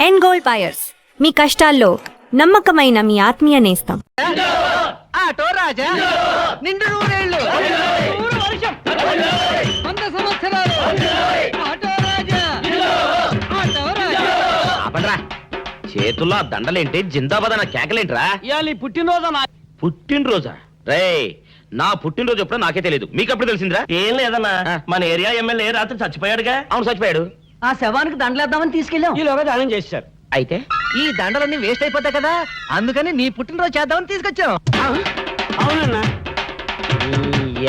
End gold buyers, మీ కష్టాల్లో నమ్మకమైన మీ ఆత్మీయ నేస్తం. ఆటో రాజా నిండు నూరేళ్ళు నూరు వర్షం 100 సంవత్సరాలు. ఆటో రాజా ఆటో రాజా. ఆపండ్రా, చేతుల్లో ఆ దండలేంటి, జిందాబాద్ అన్న కేకలేంట్రా? ఇవాళ పుట్టినరోజు పుట్టినరోజా? రే, నా పుట్టినరోజు ఎప్పుడో నాకే తెలియదు, మీకు ఎప్పుడు తెలిసిందిరా? ఏం లేదన్నా, మన ఏరియా ఎమ్మెల్యే రాత్రి చచ్చిపోయాడుగా. అవును, చచ్చిపోయాడు. ఆ శవానికి దండలేద్దామని తీసుకెళ్ళాం. ఈలోగా దానం చేశారు. అయితే ఈ దండలన్నీ వేస్ట్ అయిపోతాయి కదా, అందుకని నీ పుట్టినరోజు చేద్దామని తీసుకొచ్చాం. అవునన్నా.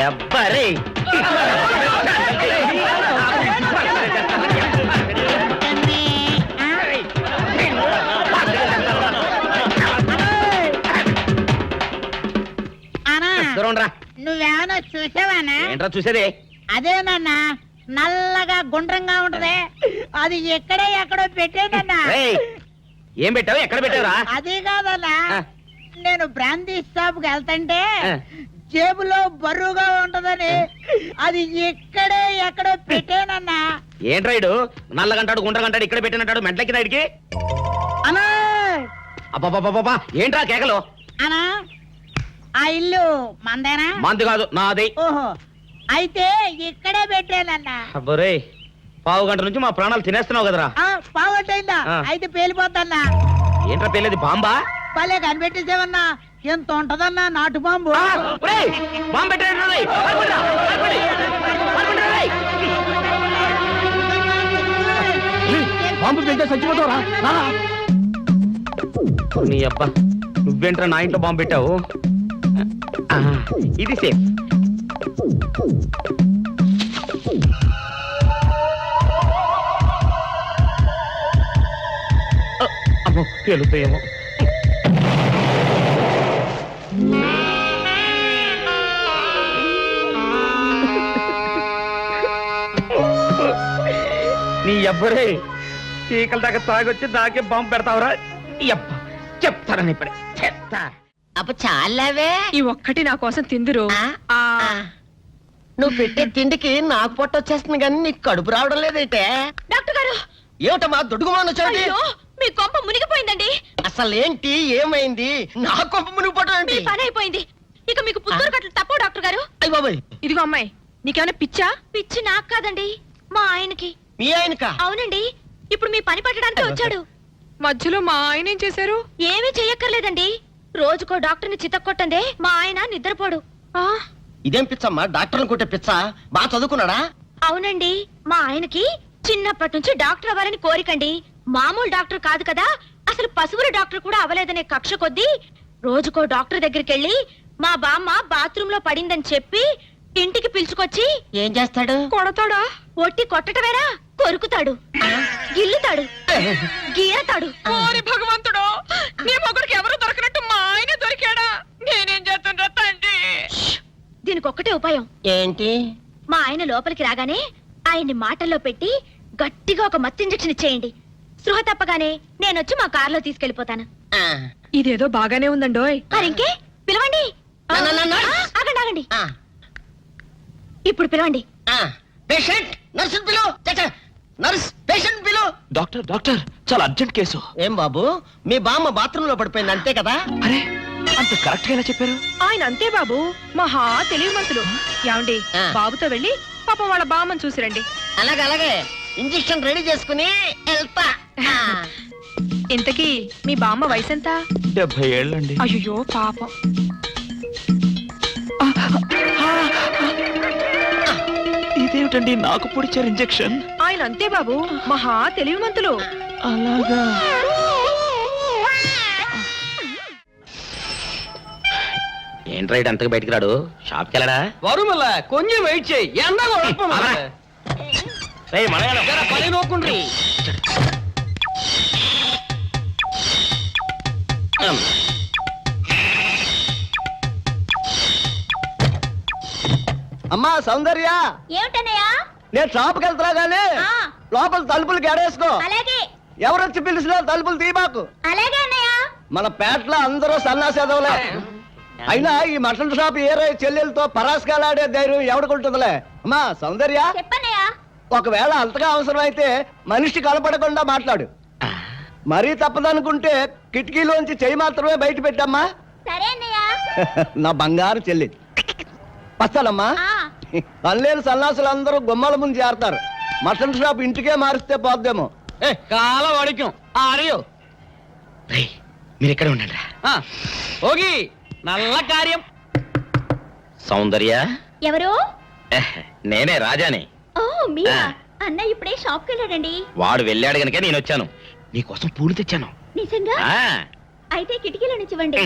ఎవ్వరే నువ్వేమన్నా చూసావానా? ఏంట్రా చూసేది? అదేనన్నా, నల్లగా గుండ్రంగా ఉంటది, అది ఎక్కడో పెట్టేనన్నా. రేయ్, ఏం పెట్టావు, ఎక్కడ పెట్టావురా? అది కాదన్నా, ఆ. నేను బ్రాందీ షాప్ కి వెళ్తుంటే ఆ. జేబులో బరువుగా ఉంటదని అది ఎక్కడో పెట్టేనన్నా. ఏంట్రా ఇడు నల్లగంటాడు, గుండ్రగంటాడు, ఇక్కడ పెట్టినట్టాడు, మెంట్లకి ఇడికి. అన్నా అబ్బాబాబాబా, ఏంట్రా కేకలు? అన్నా, ఆ ఇల్లు మందేనా? మంది కాదు, నాది. ఓహో, అయితే ఇక్కడే పెట్టానన్నా. అబ్బరే, పావు గంట నుంచి మా ప్రాణాలు తినేస్తున్నావు కదరా. పావుగంటైందా? ఆ. అయితే పేలిపోతాన్నా. ఏంట్రా పెళ్ళేది, బాంబా? భలే కనిపెట్టేసేవన్నా, ఎంత ఉంటదన్నా నాటు బాంబు. బాంబు పెట్టాడు. బాంబు పెడితే చచ్చిపోతావరా? నీ అబ్బా, నువ్వేంట్రా నా ఇంట్లో బాంబు పెట్టావు? ఆ, ఇది సేఫ్. అమ్మో, పేలుతాయేమో. నీ అబ్బరే, చీకల దాకా తాగొచ్చి నాకే బాంబు పెడతావురా? అబ్బా, చెప్తారని ఇప్పుడే చెప్తా. అప్ప చాలావే. ఈ ఒక్కటి నా కోసం తిందురు. నువ్వు పెట్టే తిండికి నాకు పొట్ట వచ్చేస్తుంది కానీ నీకు కడుపు రావడం లేదైతే. డాక్టర్ గారు, ఏమిటమ్మా దొడుగుమాను వచ్చాడు? అయ్యో, మీ కొంప మునిగిపోయిందండి. అసలు ఏంటి, ఏమైంది? నా కొంప మునిగిపోవడం మీ ఏంటి? పని అయిపోయింది. ఇక మీకు పుత్తూరు కట్టలు తప్పవు డాక్టర్ గారు. అయ్య బాబాయ్, ఇదిగో అమ్మాయి, నీకేమైనా పిచ్చా? పిచ్చి నాకు కాదండి, మా ఆయనకి. మీ ఆయనక? అవునండి, ఇప్పుడు మీ పని పట్టడానికి వచ్చాడు. మధ్యలో మా ఆయన ఏం చేశారు? ఏమీ చెయ్యక్కర్లేదండి, రోజుకో డాక్టర్ని చితక్కొట్టందే మా ఆయన నిద్రపోడు. ఇదేం పిచ్చమ్మా, డాక్టర్ని కొట్టే పిచ్చ? బాగా చదువుకున్నాడా? అవునండి, మా ఆయనకి చిన్నప్పటి నుంచి డాక్టర్ అవ్వాలని కోరికండి. మామూలు డాక్టర్ కాదు కదా, అసలు పశువుల డాక్టర్ కూడా అవ్వలేదనే కక్ష కొద్దీ రోజుకో డాక్టర్ దగ్గరికి వెళ్ళి మా బామ్మ బాత్రూమ్ లో పడిందని చెప్పి ఇంటికి పిలుచుకొచ్చి ఏం చేస్తాడు? కొడతాడా? ఒట్టి కొట్టటవేరా, కొరుకుతాడు, గిల్లుతాడు, గీరతాడు. ఓరి భగవంతుడు, నీ మొగుడికి ఎవరు దొరకనట్టు మా ఆయన దొరికాడా? నేనేం చేస్తుండ్రా తండ్రి? దీనికి ఒక్కటే ఉపాయం. ఏంటి? మా ఆయన లోపలికి రాగానే ఆయన్ని మాటల్లో పెట్టి గట్టిగా ఒక మత్తు ఇంజెక్షన్ ఇచ్చేయండి. స్పృహ తప్పగానే నేనొచ్చి మా కారులో తీసుకెళ్లిపోతాను. ఆ. ఇదేదో బాగానే ఉందండోయ్. మరింకే పిలవండి. ఆగండి ఆగండి, ఆ. ఇప్పుడు పిలవండి. పేషెంట్, నర్సు పిలు. నర్స్, పేషెంట్ పిలు. డాక్టర్ డాక్టర్, చాలా అర్జెంట్ కేసు. ఏం బాబు, మీ బామ్మ బాత్రూమ్ లో పడిపోయింది అంతే కదా? అరే, అంత కరెక్ట్ గా ఎలా చెప్పారు? ఆయన అంతే బాబు, మహా తెలివిమంతులు. ఏమండి, ఆ. బాబుతో వెళ్ళి పాపం వాళ్ళ బామ్మని చూసిరండి. అలాగే ఇంజెక్షన్ రెడీ చేసుకుని వెళ్తా. ఇంతకీ మీ బామ్మ వయసు ఎంత? 70 ఏళ్ళండి. అయ్యో పాపం. ఇదేమిటండి నాకు పొడిచారు ఇంజెక్షన్? ఆయన అంతే బాబు, మహా తెలివిమంతులు. అలాగా? ఏంట్రా ఇటు అంతగా బయటికి రాడు? షాప్కి వెళ్ళడా? వరుమల్ల కొంచెం వెయిట్ చేయి. రేయ్, మనగాడు. పని నోకుండ్రి. అమ్మా సౌందర్య, ఏమిటన్నయ్యా? నేను షాప్కి వెళ్తున్నా గానీ లోపల తలుపులు గడేసుకో. అలాగే ఎవరొచ్చి పిలిచినా తలుపులు తీబాకు. అలాగే అన్నయ్య. మన పేటలో అందరూ సన్నాసేదవులే. అయినా ఈ మటన్ షాప్ ఏరే చెల్లెలతో పరాస్కాలాడే ధైర్యం ఎవడుకుంటుందిలే. అమ్మా సౌందర్య, చెప్పన్నయ్యా. ఒకవేళ అంతగా అవసరం అయితే మనిషి కనపడకుండా మాట్లాడు. మరీ తప్పదనుకుంటే కిటికీలోంచి చెయ్యి మాత్రమే బయట పెట్టమ్మా. సరే అన్నయ్య. నా బంగారు చెల్లి. వస్తానమ్మా. పనిలేని సన్నాసులు అందరూ గుమ్మల ముందు చేరతారు. మటన్ షాప్ ఇంటికే మారిస్తే పోద్దేమో. కాల వాడిక్యం ఆరియో మీరు ఎక్కడ ఉండండి. ఓగి నల్ల కార్యం. సౌందర్య, ఎవరు? నేనే రాజాని. ఓ మీరా? అన్నయ్య ఇప్పుడే షాప్ కి వెళ్ళాడండి. వాడు వెళ్ళాడు గనుక నేను వచ్చాను. నీకోసం పూలు తెచ్చాను. నిజంగా? అయితే కిటికీలో నుంచి ఇవ్వండి.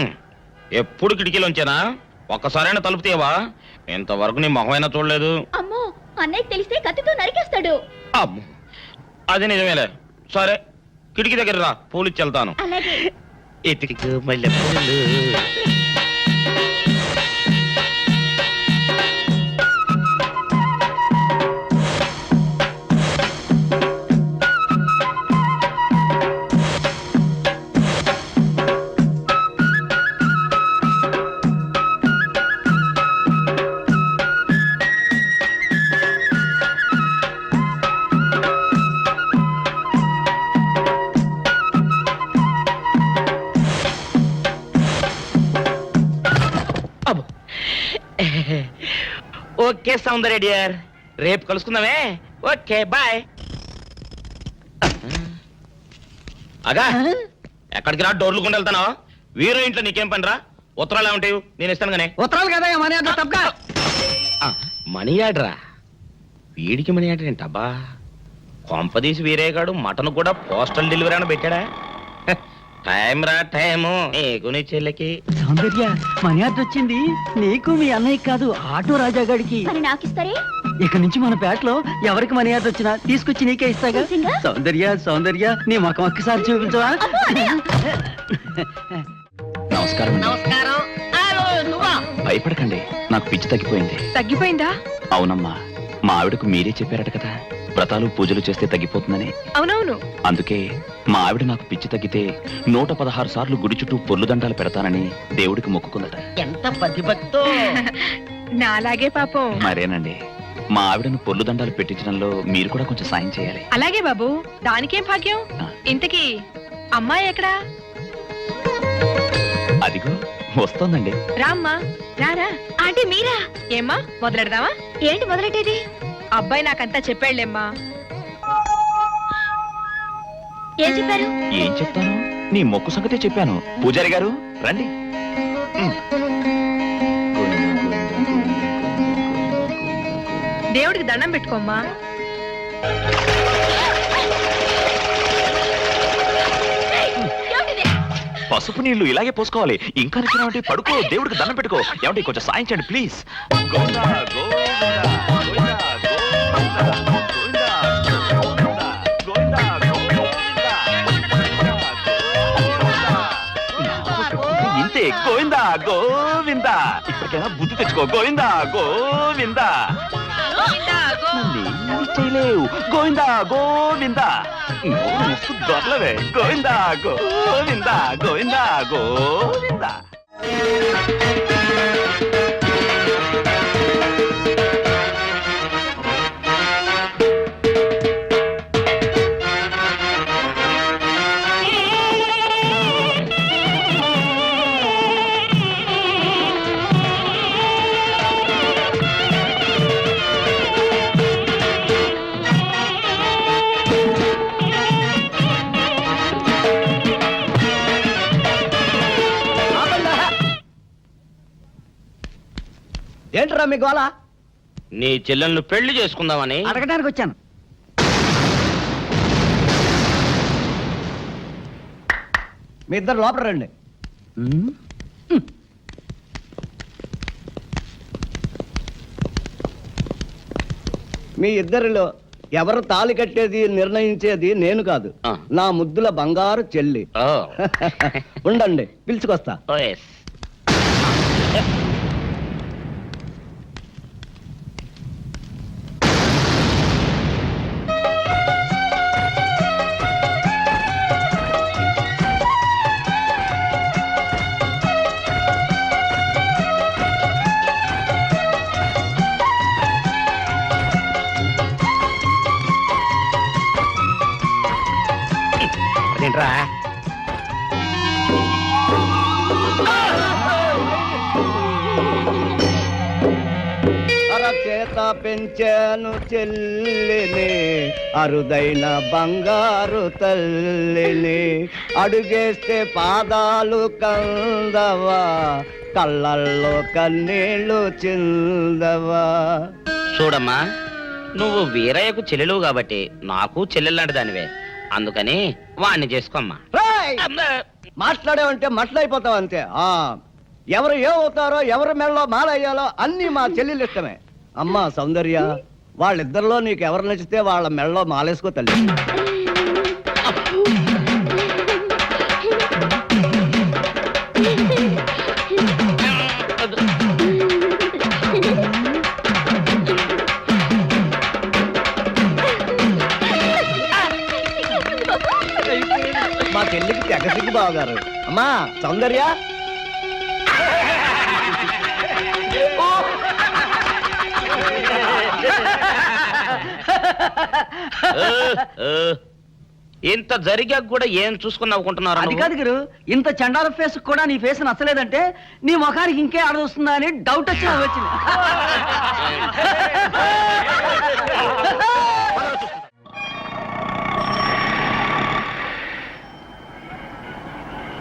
ఎప్పుడు కిటికీలోంచేనా? ఒక్కసారైనా తలుపు తీయవా? ఇంతవరకు నీ మొహమైనా చూడలేదు. అమ్మో, అన్నయ్య తెలిస్తే కత్తితో నరికేస్తాడు. అమ్మో, అది నిజమేలే. సరే, కిటికీ దగ్గర రా, పూలు ఇచ్చి వెళ్తాను. అలాగే. ఇటుకు మల్లె పూలు. ఓకే సౌందర్య డియర్, రేపు కలుసుకుందామే. Okay bye. అగా ఎక్కడికి రా, డోర్లు కొండ వెళ్తానా? వీరో ఇంట్లో నీకేం పని రా? ఉత్తరాలు ఏమంటాయి? నేను ఇస్తాను గానే. ఉత్తరాలు కదా మనీ అంత తప్ప. మనీ ఆర్డరా? వీడికి మనీ ఆర్డర్ ఏంటబ్బా? కొంపదీసి వీరేగాడు మటన్ కూడా పోస్టల్ డెలివరీ అని పెట్టాడా? టైం రా టైము నీకు నీ చెల్లెకి. సౌందర్య, మనీ ఆర్డర్ వచ్చింది. నీకు మీ అన్నయ్య కాదు, ఆటో రాజా గాడికి. మరి నాకిస్తారే? ఇక నుంచి మన పేటలో ఎవరికి మనీ ఆర్డర్ వచ్చినా తీసుకొచ్చి నీకే ఇస్తాగా. నిజంగా? సౌందర్య, సౌందర్య, నీ ముఖం ఒక్కసారి చూపించవా? నమస్కారం అండి. నమస్కారం. నువ్వా? భయపడకండి, నాకు పిచ్చి తగ్గిపోయింది. తగ్గిపోయిందా? అవునమ్మా, మా ఆవిడకు మీరే చెప్పారట కదా, వ్రతాలు పూజలు చేస్తే తగ్గిపోతుందని. అవునవును. అందుకే మా ఆవిడ నాకు పిచ్చి తగ్గితే 116 సార్లు గుడి చుట్టూ పొర్లు దండాలు పెడతానని దేవుడికి మొక్కుకుందట. ఎంత ప్రతిభక్తో. నాలాగే పాపం. మరేనండి, మా ఆవిడను పొర్లు దండాలు పెట్టించడంలో మీరు కూడా కొంచెం సాయం చేయాలి. అలాగే బాబు, దానికేం భాగ్యం. ఇంతకీ అమ్మాయి ఎక్కడా? అదిగో వస్తోందండి. రామ్మా, రారా. ఆంటీ మీరా? ఏమ్మా, మొదలెడదామా? ఏంటి మొదలెట్టేది? అబ్బాయి నాకంతా చెప్పాడులేమ్మా. ఏం చెప్పారు? ఏం చెప్తాను, నీ మొక్కు సంగతే చెప్పాను. పూజారి గారు రండి. దేవుడికి దండం పెట్టుకోమ్మా. పసుపు నీళ్లు ఇలాగే పోసుకోవాలి. ఇంకా నచ్చినావంటే పడుకో, దేవుడికి దండం పెట్టుకో. ఏమంటే కొంచెం సాయం చేయండి ప్లీజ్. గోవిందా, గోవిందా, గోవిందా, గోవిందా, గోవిందా, గోవిందా, గోవిందా, గోవిందా. ఇంతే, గోవిందా గోవిందా. ఇప్పటికైనా బుద్ధి తెచ్చుకో. గోవిందా గోవిందా. నన్నేమీ చేయలేవు. గోవిందా గోవిందా. ముసు దొరలవే. గోవిందా గోవిందా, గోవిందా గోవిందా. ఏంట్రా మీ గోళ? నీ చెల్లెలను పెళ్లి చేసుకుందామని అడగడానికి వచ్చాను. మీ ఇద్దరు లోపల రండి. మీ ఇద్దరిలో ఎవరు తాళి కట్టేది నిర్ణయించేది నేను కాదు, ఆ. నా ముద్దుల బంగారు చెల్లి. ఓ. ఉండండి, పిలుచుకొస్తా. ఓ, yes. ఏంట్రా అరచేత పెంచాను చెల్లిని, అరుదైన బంగారు తల్లిని, అడుగేస్తే పాదాలు కందవా, కళ్ళల్లో కన్నీళ్ళు చిందవా. చూడమ్మా, నువ్వు వీరయ్యకు చెల్లెలు కాబట్టి నాకు చెల్లెల్లాంటి దానివే, అందుకని వాణ్ణి చేసుకోమ్మా. రేయ్! మాట్లాడేవంటే మట్లయిపోతావు అంతే. ఎవరు ఏమవుతారో, ఎవరి మెడలో మాలయ్యాలో అన్ని మా చెల్లెలు ఇష్టమే. అమ్మా సౌందర్య, వాళ్ళిద్దరిలో నీకు ఎవరు నచ్చితే వాళ్ళ మెడలో మాలేసుకో తల్లి. మా చెల్లికి తెగ సిగ్గు బావగారు. అమ్మా సౌందర్య, ఇంత జరిగాక కూడా ఏం చూసుకుని నవ్వుకుంటున్నారు? అది కాదు గురు, ఇంత చండాల ఫేస్ కూడా నీ ఫేస్ నచ్చలేదంటే నీ ముఖానికి ఇంకే ఆడదొస్తుందా అని డౌట్ వచ్చి వచ్చింది.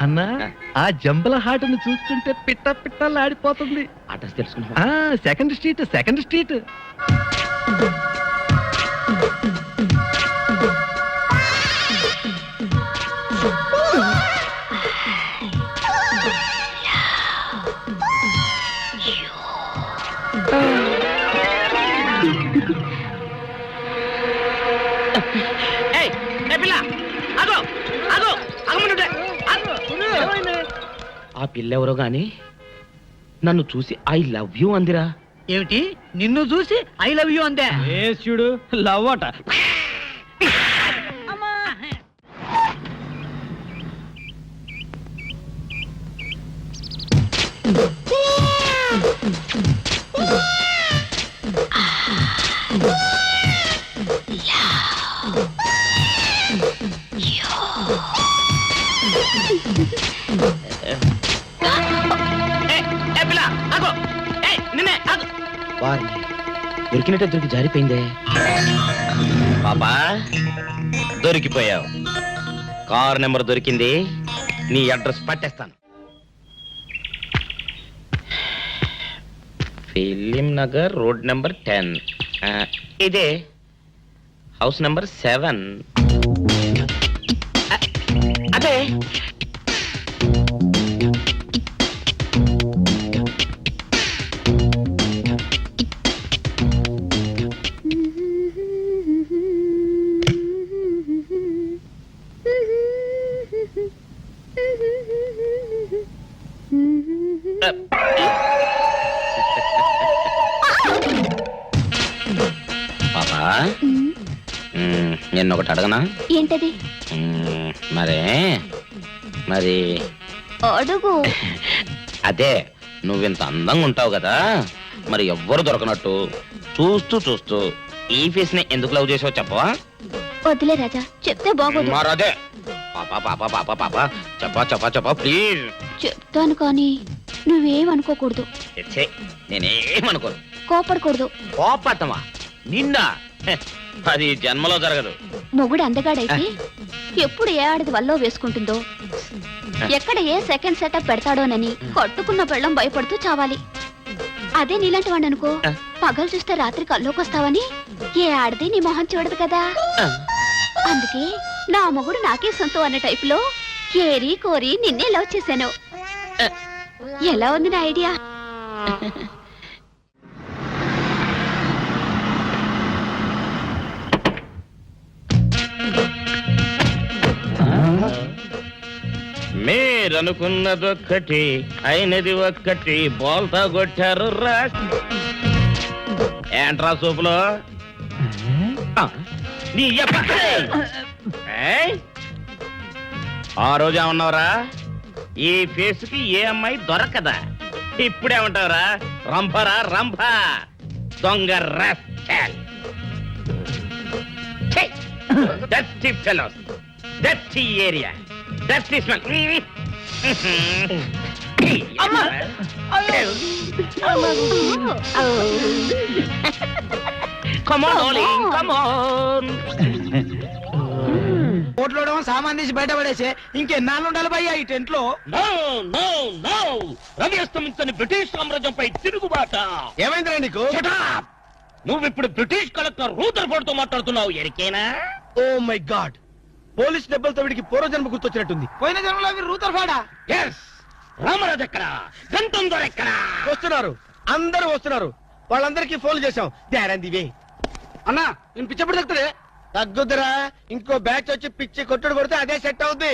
అన్నా, ఆ జంబల హాటును చూస్తుంటే పిట్ట పిట్టలాడిపోతుంది. అడ్రస్ తెలుసుకున్నా? Second street, second street. ఆ పిల్లెవరో గాని నన్ను చూసి ఐ లవ్ యూ అందిరా. ఏమిటి, నిన్ను చూసి ఐ లవ్ యూ అందే? చూడు, లవ్ అట. వారిని దొరికినట్టే దొరికి జారిపోయిందే. పాపా, దొరికిపోయావు. కారు నెంబర్ దొరికింది, నీ అడ్రస్ పట్టేస్తాను. Film Nagar, road number 10. ఇదే హౌస్ నెంబర్ 7. అదే పాపా, నిన్నొకటి అడగనా? ఏంటది? మరి అడుగు. అదే, నువ్వింత అందంగా ఉంటావు కదా, మరి ఎవ్వరు దొరకనట్టు చూస్తూ చూస్తూ ఈ ఫేస్ ని ఎందుకు లవ్ చేసావు చెప్పవా? వద్దులే రాజా, చెప్తే బాగోదు. మరదే పాపా పాపా పాపా పాపా చెప్పా చెప్పా చెప్పా ప్లీజ్. చెప్తాను కానీ నువ్వేమనుకోకూడదు. నేనేమనుకోను. కోపడకూడదు. కోపడతామా? నిన్న అది జన్మలో జరగదు. మొగుడు అందగాడైతే ఎప్పుడు ఏ ఆడది వల్లో వేసుకుంటుందో, ఎక్కడ ఏ సెకండ్ సెటప్ పెడతాడోనని కట్టుకున్న పెళ్ళం భయపడుతూ చావాలి. అదే నీలాంటి వాడు అనుకో, పగలు చూస్తే రాత్రి కల్లోకొస్తావని ఏ ఆడది నీ మొహం చూడదు కదా. అందుకే నా మొగుడు నాకే సొంతం అన్న టైప్ లో ఏరి కోరి నిన్నే లవ్ చేశాను. ఎలా ఉంది నా ఐడియా? మీరనుకున్నదొక్కటి అయినది ఒక్కటి, బోల్తా కొట్టారు రా. ఏంట్రా సూపులో నీ ఆ రోజు ఏమన్నావురా? ఈ ఫేస్ కి ఏ అమ్మాయి దొరకదా? ఇప్పుడేమంటావురా? రంభరా రంభ, దొంగ rascal. Dirty fellows, dirty area, dirty smell. ఓట్లోడమో సామాన్ తీసి బయట పడేసే ఇంకెన్నాళ్ళు ఉండాలి భయ్యా ఈ టెంట్ లో. రవి అస్తమించని బ్రిటిష్ సామ్రాజ్యంపై తిరుగుబాట. ఏమైందిరా నీకు? నువ్వు ఇప్పుడు బ్రిటిష్ కలెక్టర్ రూదర్ఫోర్డ్ తో మాట్లాడుతున్నావు. ఎరికేనా? ఓ మై గాడ్, పోలీస్ దెబ్బలతో వీడికి పూర్వజన్మ గుర్తొచ్చినట్టుంది. పోయిన జన్మలో మీరు రూతర్ఫోర్డా? ఎస్. రామరాజు ఎక్కడా? గంటం దొర ఎక్కడా? వస్తున్నారు, అందరూ వస్తున్నారు. వాళ్ళందరికీ ఫోన్ చేశాం. వే అన్నా, నేను పిచ్చప్పుడు తగ్గుతుంది. తగ్గుద్దురా, ఇంకో బ్యాచ్ వచ్చి పిచ్చి కొట్టుడు కొడితే అదే సెట్ అవుద్ది.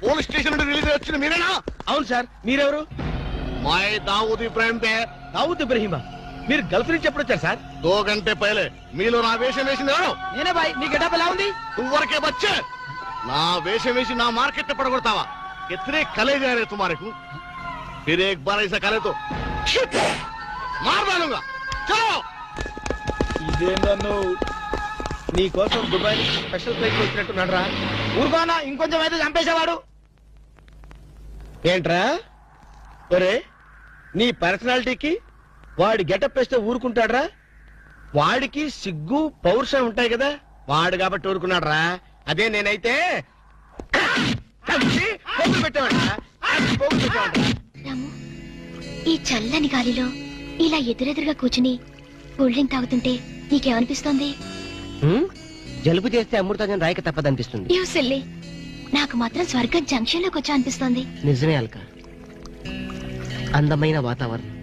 పోలీస్ స్టేషన్ నుండి రిలీజ్ వచ్చిన మీరేనా? అవును సార్, మీరెవరు? मैं दाऊद इब्राहिम पे దావుద్ ఇబ్రహీమా. మీరు గల్ఫ్ నుంచి ఎప్పుడు వచ్చారు సార్? 2 घंटे पहले మీలో నా వేషం వేసింది ఎవరు? నేనే బాయ్. నీ గెటప్ ఎలా ఉంది? तुवरके बच्चे నా వేషం వేసి నా మార్కెట్ పడగొడతావా? कितने कले जा रहे तुम्हारे को? फिर एक बार ऐसा करे तो मार डालूंगा. चलो. ఇదేందన్ను నీ కోసం దుబాయ్ నుంచి స్పెషల్ ఫ్లైట్ వచ్చినట్టున్నాడు రా. ఊరుకోనా, ఇంకొంచెం అయితే చంపేసేవాడు. ఏంట్రా ఒరే, నీ పర్సనాలిటీకి వాడి గెటప్ వేస్తే ఊరుకుంటాడ్రా? వాడికి సిగ్గు పౌరుషం ఉంటాయి కదా, వాడు కాబట్టి ఊరుకున్నాడు రా. అదే నేనైతే పెట్టేవాడు. రాము, ఈ చల్లని గాలిలో ఇలా ఎదురెదురుగా కూర్చుని కూల్ డ్రింక్ తాగుతుంటే నీకేమనిపిస్తోంది? జలుబు చేస్తే అమృతాజన్ రాయక తప్పదనిపిస్తుంది. You silly. నాకు మాత్రం స్వర్గం జంక్షన్ లోకి వచ్చా అనిపిస్తోంది. నిజమే అల్క, అందమైన వాతావరణం,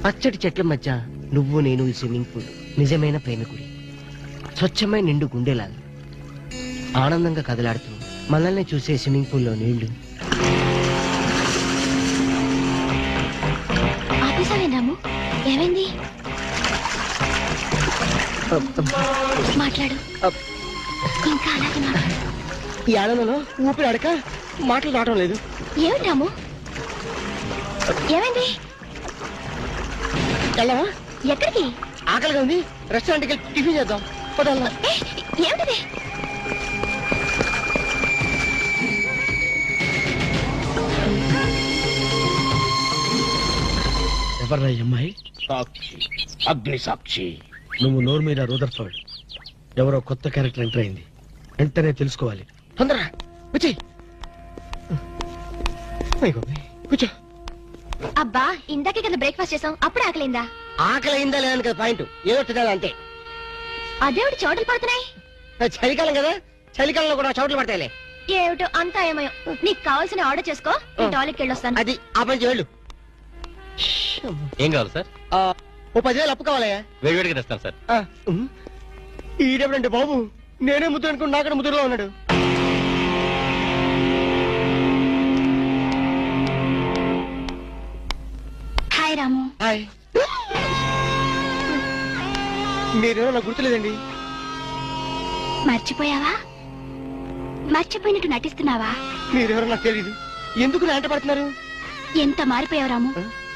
పచ్చటి చెట్ల మధ్య నువ్వు నేను, ఈ స్విమ్మింగ్ పూల్ నిజమైన ప్రేమికుడి. స్వచ్ఛమైన నిండు గుండెలాగా ఆనందంగా కదలాడుతూ మనల్ని చూసే స్విమ్మింగ్ పూల్లో నీళ్లు. ఆపేసావే రాము, ఏమైంది? మాట్లాడు, ఇంకా అలాగే మాట్లాడు. ఈ ఆనందంలో ఊపిరి అడక మాటలు రావడం లేదు. ఏమిటి రాము, ఏమైంది? వెళ్ళవా? ఎక్కడికి? ఆకలిగా ఉంది, రెస్టారెంట్కి వెళ్ళి టిఫిన్ చేద్దాం. పదల్లా. ఏమిటిది? ఎవర్రా ఈ అమ్మాయి? సాక్షి, అగ్ని సాక్షి. నువ్వు నోరు మీద రూదర్ఫోర్డ్. ఎవరో కొత్త క్యారెక్టర్ ఎంటర్ అయింది, వెంటనే తెలుసుకోవాలి. తొందరగా వచ్చి కూర్చో. అబ్బా, ఇందాకే కదా బ్రేక్ఫాస్ట్ చేసాం, అప్పుడే ఆకలిందా? ఆకలి అయిందా లేదని కదా పాయింట్, ఏదో తినాలి అంతే. అదేవిడి చోటలు పడుతున్నాయి. చలికాలం కదా, చలికాలంలో కూడా చోట్లు పడతాయిలే. ఏమిటో అంతా ఏమయో. నీకు కావాల్సిన ఆర్డర్ చేసుకో, నేను టాయిలెట్కి వెళ్ళొస్తాను. అది ఆ పని వెళ్ళు. ఏం కావాలి సార్? ఓ 10,000 అప్పు కావాలయ్యా. వేడివేడిగా తెస్తాను సార్. ఈడెవడంటే బాబు, నేనే ముద్దు అనుకుని నాకడ ముద్దులో ఉన్నాడు. హాయ్ రాము. హాయ్. మీరేమో నాకు గుర్తులేదండి. మర్చిపోయావా? మర్చిపోయినట్టు నటిస్తున్నావా? మీరెవరో నాకు తెలియదు. ఎందుకు నా వెంట పడుతున్నారు? ఎంత మారిపోయావు రాము,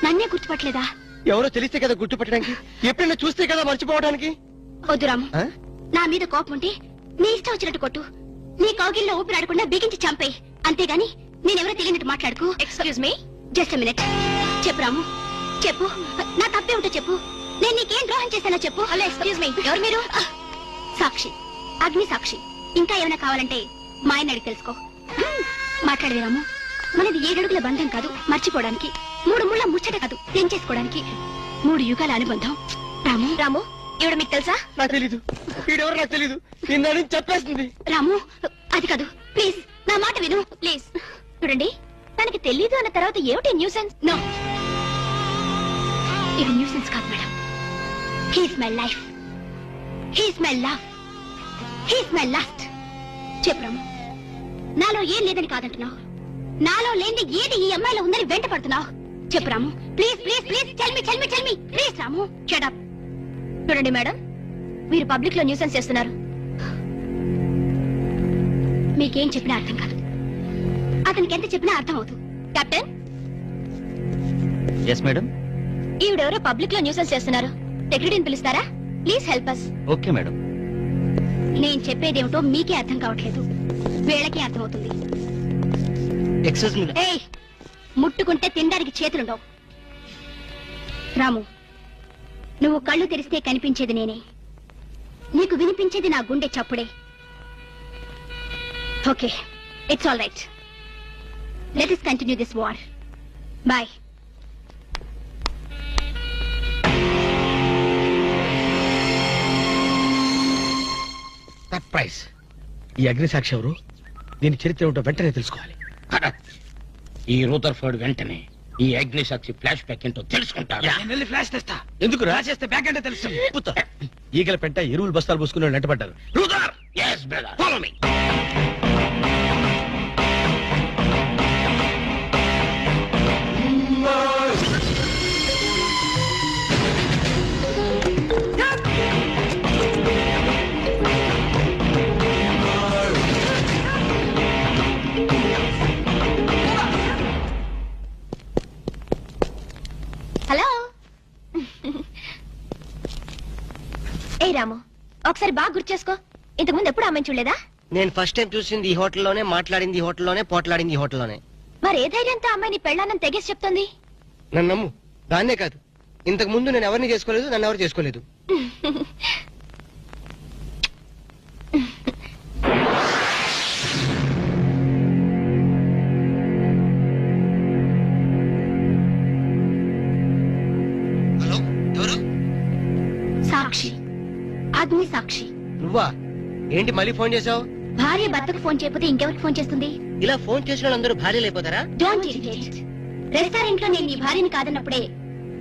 నన్నే గుర్తుపట్టలేదా? ఎవరో తెలిస్తే కదా గుర్తుపట్టడానికి, ఎప్పుడైనా చూస్తే కదా మర్చిపోవడానికి. వద్దు రాము, నా మీద కోపం ఉంటే నీ ఇష్టం వచ్చినట్టు కొట్టు, నీ కౌగిల్లో ఊపిరాడకుండా బిగించి చంపే. అంతేగాని నేనెవరో తెలియనట్టు మాట్లాడుకు. Excuse me, just minute. చెప్పు రాము, చెప్పు. నా తప్పే ఉంటే చెప్పు. నేను నీకేం ద్రోహం చేశానో చెప్పు. హలో, ఎక్స్క్యూజ్ మీ, ఎవరు మీరు? సాక్షి, అగ్ని సాక్షి. ఇంకా ఏమైనా కావాలంటే మా ఆయన అడిగి తెలుసుకో. మాట్లాడేది రాము, మనది 7 అడుగుల బంధం కాదు మర్చిపోవడానికి, 3 ముళ్ళ ముచ్చట కాదు తెంచేసుకోవడానికి, 3 యుగాల అనుబంధం. రాము, రాము, ఇవిడ మీకు తెలుసా? నాకు తెలీదు. వీడెవరో నాకు తెలీదు. ఇందా నుంచి చెప్పేస్తుంది. రాము, అది కాదు, ప్లీజ్ నా మాట విను, ప్లీజ్. చూడండి, తనకి తెలీదు అన్న తర్వాత ఏమిటి న్యూసెన్స్? నో, ఇది న్యూసెన్స్ కాదు madam. He's my life, he's my love, he's my last. చెప్పు రాము, నాలో ఏం లేదని కాదంటున్నావు, నాలో లేని ఏది ఈ అమ్మాయిలో ఉందని వెంట పడుతున్నావు. చెప్పు Ramu, please please please, tell me please. Ramu, shut up. చూడండి మేడం, మీరు పబ్లిక్ లో న్యూసెన్స్ చేస్తున్నారు. మీకేం చెప్పినా అర్థం కాదు, అతనికి ఎంత చెప్పినా అర్థం అవుతుంది. Captain, yes madam. ఈవిడెవరో పబ్లిక్ లో న్యూసెన్స్ చేస్తున్నారు. సెక్రటరీని పిలుస్తారా? Please help us. Okay madam. నేను చెప్పేదేమిటో మీకే అర్థం కావట్లేదు, వీళ్ళకి అర్థమవుతుంది. Excuse me. ఏయ్, ముట్టుకుంటే తినడానికి చేతులుండవు. రాము, నువ్వు కళ్ళు తెరిస్తే కనిపించేది నేనే, నీకు వినిపించేది నా గుండె చప్పుడే. Okay, it's all right. Let us continue this war. Bye. Surprise. ఈ అగ్నిసాక్షి ఎవరు? దీని చరిత్ర ఏమిటో వెంటనే తెలుసుకోవాలి. ఈ రూదర్ఫర్డ్ వెంటనే ఈ అగ్నిసాక్షి ఫ్లాష్ బ్యాక్ ఏంటో తెలుసుకుంటాడు. ఫ్లాష్ తెస్తా. ఎందుకు రాసేస్తే బ్యాక్ అంటే తెలుసు. ఈగల పెంట ఎరువులు బస్తాలు పూసుకుని నెట్టబడ్డారు. Brother, yes brother, follow me. Hello. ఏ రాము, ఒకసారి బాగా గుర్తు చేసుకో. ఇంతకుముందు ఎప్పుడు అమ్మాయి చూడలేదా? నేను ఫస్ట్ టైం చూసింది ఈ హోటల్లోనే, మాట్లాడింది ఈ హోటల్లోనే, పోట్లాడింది ఈ హోటల్లోనే. మరి ఏ ధైర్యంతో అమ్మాయిని పెళ్ళానని తెగేసి చెప్తుంది? నన్ను నమ్ము. దాన్నే కాదు, ఇంతకు ముందు నేను ఎవరిని చేసుకోలేదు, నన్ను ఎవరు చేసుకోలేదు. హలో, ఎవరు? సాక్షి, అగ్ని సాక్షి. నువ్వా? ఏంటి మళ్ళీ ఫోన్ చేసావు? భార్య భర్తకు ఫోన్ చేయకపోతే ఇంకెవరికి ఫోన్ చేస్తుంది? ఇలా ఫోన్ చేసిన వాళ్ళందరూ భార్యలు అయిపోతారా? Don't irritate. రెస్టారెంట్ లో నేను నీ భార్యని కాదన్నప్పుడే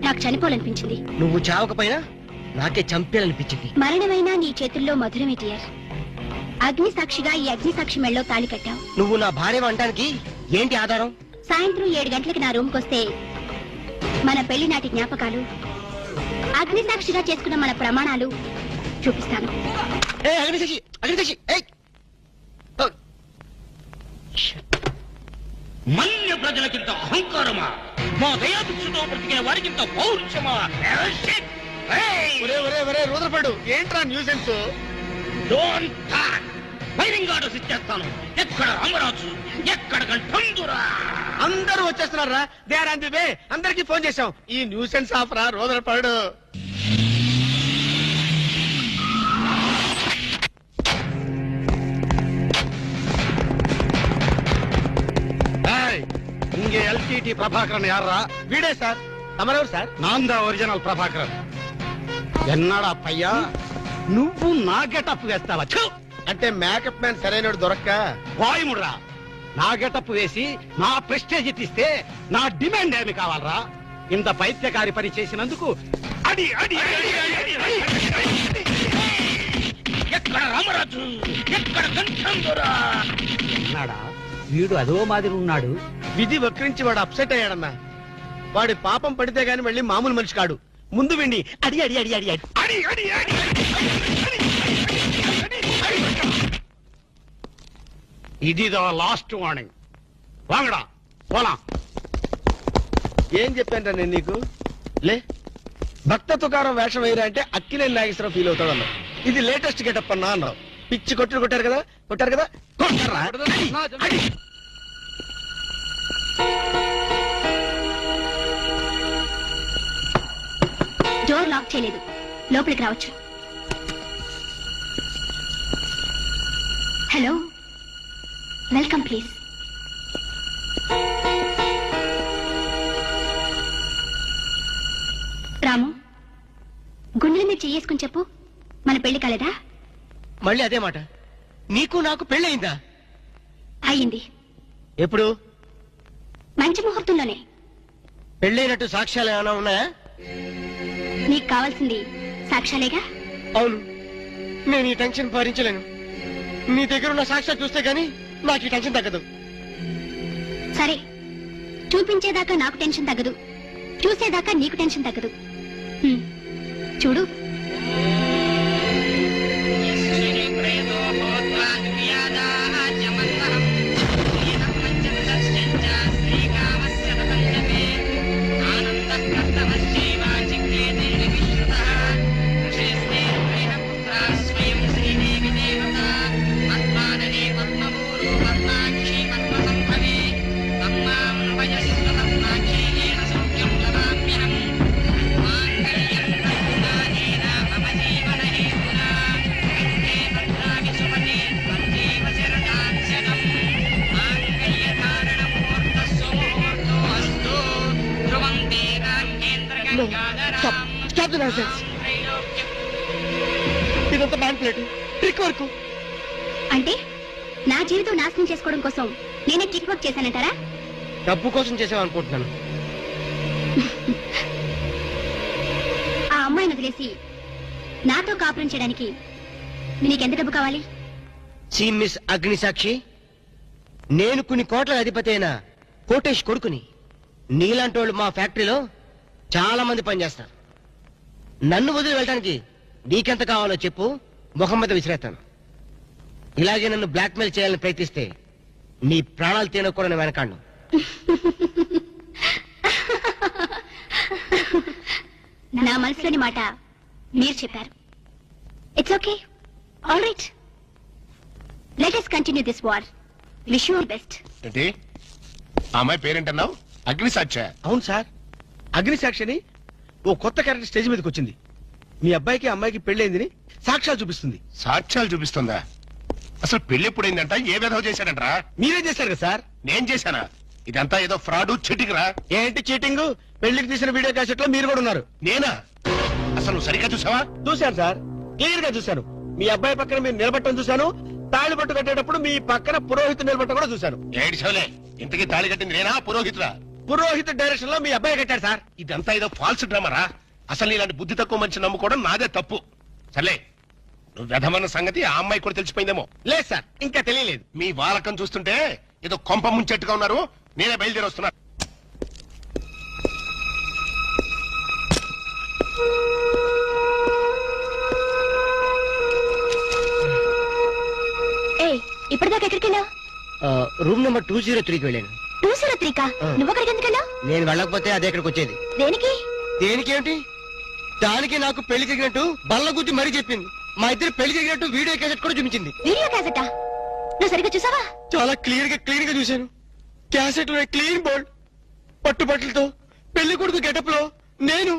నాకు చనిపోవాలనిపించింది. నువ్వు చావకపోయినా నాకే చంపేయాలనిపించింది. మరణమైనా నీ చేతుల్లో మధురమే డియర్. అగ్ని సాక్షిగా ఈ అగ్ని సాక్షి మెళ్ళలో తాళి కట్టావు. నువ్వు నా భార్య అనడానికి ఏంటి ఆధారం? సాయంత్రం 7 గంటలకి నా రూమ్ కొస్తే మన పెళ్లి నాటి జ్ఞాపకాలు, అగ్ని సాక్షిగా చేసుకున్న మన ప్రమాణాలు చూపిస్తాను. అగ్నిసాక్షి, అగ్నిసాక్షి, ఏయ్! ఓ! మన్య ప్రజలకింత అహంకారమా? మా దయాభిక్షతో బ్రతికే వారికింత పౌరుషమా? రూదర్ఫర్డ్, ఏంట్రా nuisance? Don't talk. Firing orders ఇచ్చేస్తాను. ఎక్కడ రామరాజు, ఎక్కడ గంటందురా? అందరూ వచ్చేస్తున్నారా? They are on the way. అందరికి ఫోన్ చేశాం. ఈ న్యూసెన్స్ ఆఫ్ రా రూదర్ఫర్డ్. இங்கே எல்டிடி பிரபாகரன் யாரா? வீடே சார். తమరెవరు సార్? நான் தான் ఒరిజినల్ ప్రభాకరన్. ఎన్నాడా పయ్యా, నువ్వు నా గెటప్ వేస్తావా? అంటే మేకప్ మ్యాన్ సరైనడు దొరక్క వాయుముడ్రా. నా గెటప్ వేసి నా ప్రెస్టేజ్ తీస్తే నా డిమాండ్ ఏమి కావాలరా? ఇంత పైత్యకారి పని చేసినందుకు అడి అడి అడి అడి అడి అడి. ఎక్కడ రామరాజు, ఎక్కడ గంటందురా? ఎన్నాడా వీడు అదో మాదిరి ఉన్నాడు. విధి వక్రించి వాడు అప్సెట్ అయ్యాడన్నా. వాడి పాపం పడితే గాని మళ్ళీ మామూలు మనిషి కాడు. ముందు విండి అడి అడి అడి అడి అడి అడి అడి అడి ఇది లాస్ట్ వార్నింగ్. వాంగడా పోలా. ఏం చెప్పాను నేను నీకు? లే, భక్త తుకారం వేషం వేయరా అంటే అక్కినేని నాగేశ్వరరావు ఫీల్ అవుతాడు అన్నావు. ఇది లేటెస్ట్ గెటప్ అన్నా అన్నావు. పిచ్చి కొట్టారు కదా, కొట్టారు కదా, కొట్టారా? అడి. డోర్ లాక్ చేయలేదు, లోపలికి రావచ్చు. Hello, welcome please. రాము, గుండెల మీద చేసుకుని చెప్పు, మన పెళ్లి కాలేదా? మళ్ళీ అదే మాట. నీకు నాకు పెళ్ళయిందా? అయ్యింది. ఎప్పుడు? మంచి ముహూర్తంలోనే. పెళ్ళైనట్టు సాక్ష్యాలు ఏమైనా ఉన్నాయా? నీకు కావాల్సింది సాక్ష్యాలేగా. అవును, నేను ఈ టెన్షన్ భరించలేను. నీ దగ్గర ఉన్న సాక్ష్యాలు చూస్తే గానీ నాకు ఈ టెన్షన్ తగ్గదు. సరే, చూపించేదాకా నాకు టెన్షన్ తగ్గదు, చూసేదాకా నీకు టెన్షన్ తగ్గదు. చూడు. ఇదంతా మ్యాన్పులేట్ ట్రిక్ వర్క్. అంటే నా జీవితం నాశనం చేసుకోవడం కోసం నేనే ట్రిక్ వర్క్ చేశానంటారా? డబ్బు కోసం చేసామనుకుంటున్నాను. ఆ అమ్మాయిని వదిలేసి నాతో కాపురం చేయడానికి నీకెంత డబ్బు కావాలి? సి మిస్ అగ్నిసాక్షి, నేను కొన్ని కోట్ల అధిపతి అయిన కోటేష్ కొడుకుని. నీలాంటి వాళ్ళు మా ఫ్యాక్టరీలో చాలా మంది పనిచేస్తారు. నన్ను వదిలి వెళ్ళడానికి నీకెంత కావాలో చెప్పు, ముఖం మీద విసిరేస్తాను. ఇలాగే నన్ను బ్లాక్మెయిల్ చేయాలని ప్రయత్నిస్తే నీ ప్రాణాలు తినకూడని నేను వెనకాండు. నా మనసులోని మాట మీరు చెప్పారు. It's okay, all right, let us continue this war. Wish you all best. ఏంటి ఆ అమ్మాయి పేరేంటన్నావు? అగ్నిసాక్ష? అవును సార్, అగ్నిసాక్షిని ఓ కొత్త క్యారెక్టర్ స్టేజ్ మీదకి వచ్చింది. మీ అబ్బాయికి అమ్మాయికి పెళ్ళైందని సాక్ష్యాలు చూపిస్తుంది. సాక్ష్యాలు చూపిస్తుందా? అసలు పెళ్లి ఎప్పుడైందంట? ఏ విధవ చేశాడంట్రా? మీరే చేశారు కదా సార్? నేను చేశానా? ఇదంతా ఏదో ఫ్రాడ్ చీటింగ్ రా. ఏంటి చీటింగ్? పెళ్లికి తీసిన వీడియో క్యాసెట్ లో మీరు కూడా ఉన్నారు. నేనా? అసలు నువ్వు సరిగ్గా చూసావా? చూశాను సార్, క్లియర్ గా చూశాను. మీ అబ్బాయి పక్కన మీరు నిలబట్టడం చూశాను. తాళి పట్టు కట్టేటప్పుడు మీ పక్కన పురోహితు నిలబట్టడం కూడా చూశాను. ఏడు చవలే, ఇంతకీ తాళి కట్టింది నేనా పురోహితురా? పురోహితు డైరెక్షన్ లో మీ అబ్బాయి కట్టాడు సార్. ఇదంతా ఏదో ఫాల్స్ డ్రామారా. అసలు ఇలాంటి బుద్ధి తక్కువ మనిషి నమ్ముకోవడం నాదే తప్పు. సర్లే, నువ్వు వెధమన్న సంగతి ఆ అమ్మాయి కూడా తెలిసిపోయిందేమో. లేదు సార్, ఇంకా తెలియలేదు. మీ వాలకం చూస్తుంటే ఏదో కొంప ముంచెట్టుగా ఉన్నారు. నేనే బయలుదేరి వస్తున్నా. ఇప్పటిదాకా ఎక్కడికి వెళ్ళావు? రూమ్ నెంబర్ 203కి వెళ్ళాను. 203 కా? నువ్వు అక్కడికి ఎందుకు వెళ్ళావు? నేను వెళ్ళకపోతే అదే ఇక్కడికి వచ్చేది. దేనికి? దేనికేమిటి? దానికి నాకు పెళ్లి జరిగినట్టు బల్ల గుద్ది మరీ చెప్పింది. మా ఇద్దరు పెళ్లి జరిగినట్టు వీడియో క్యాసెట్ కూడా చూపించింది. వీడియో క్యాసెటా? నువ్వు సరిగ్గా చూసావా? చాలా క్లియర్ గా చూశాను. క్యాసెట్ లో క్లీన్ బోల్డ్ పట్టుబట్టలతో పెళ్లి కొడుకు గెటప్ లో నేను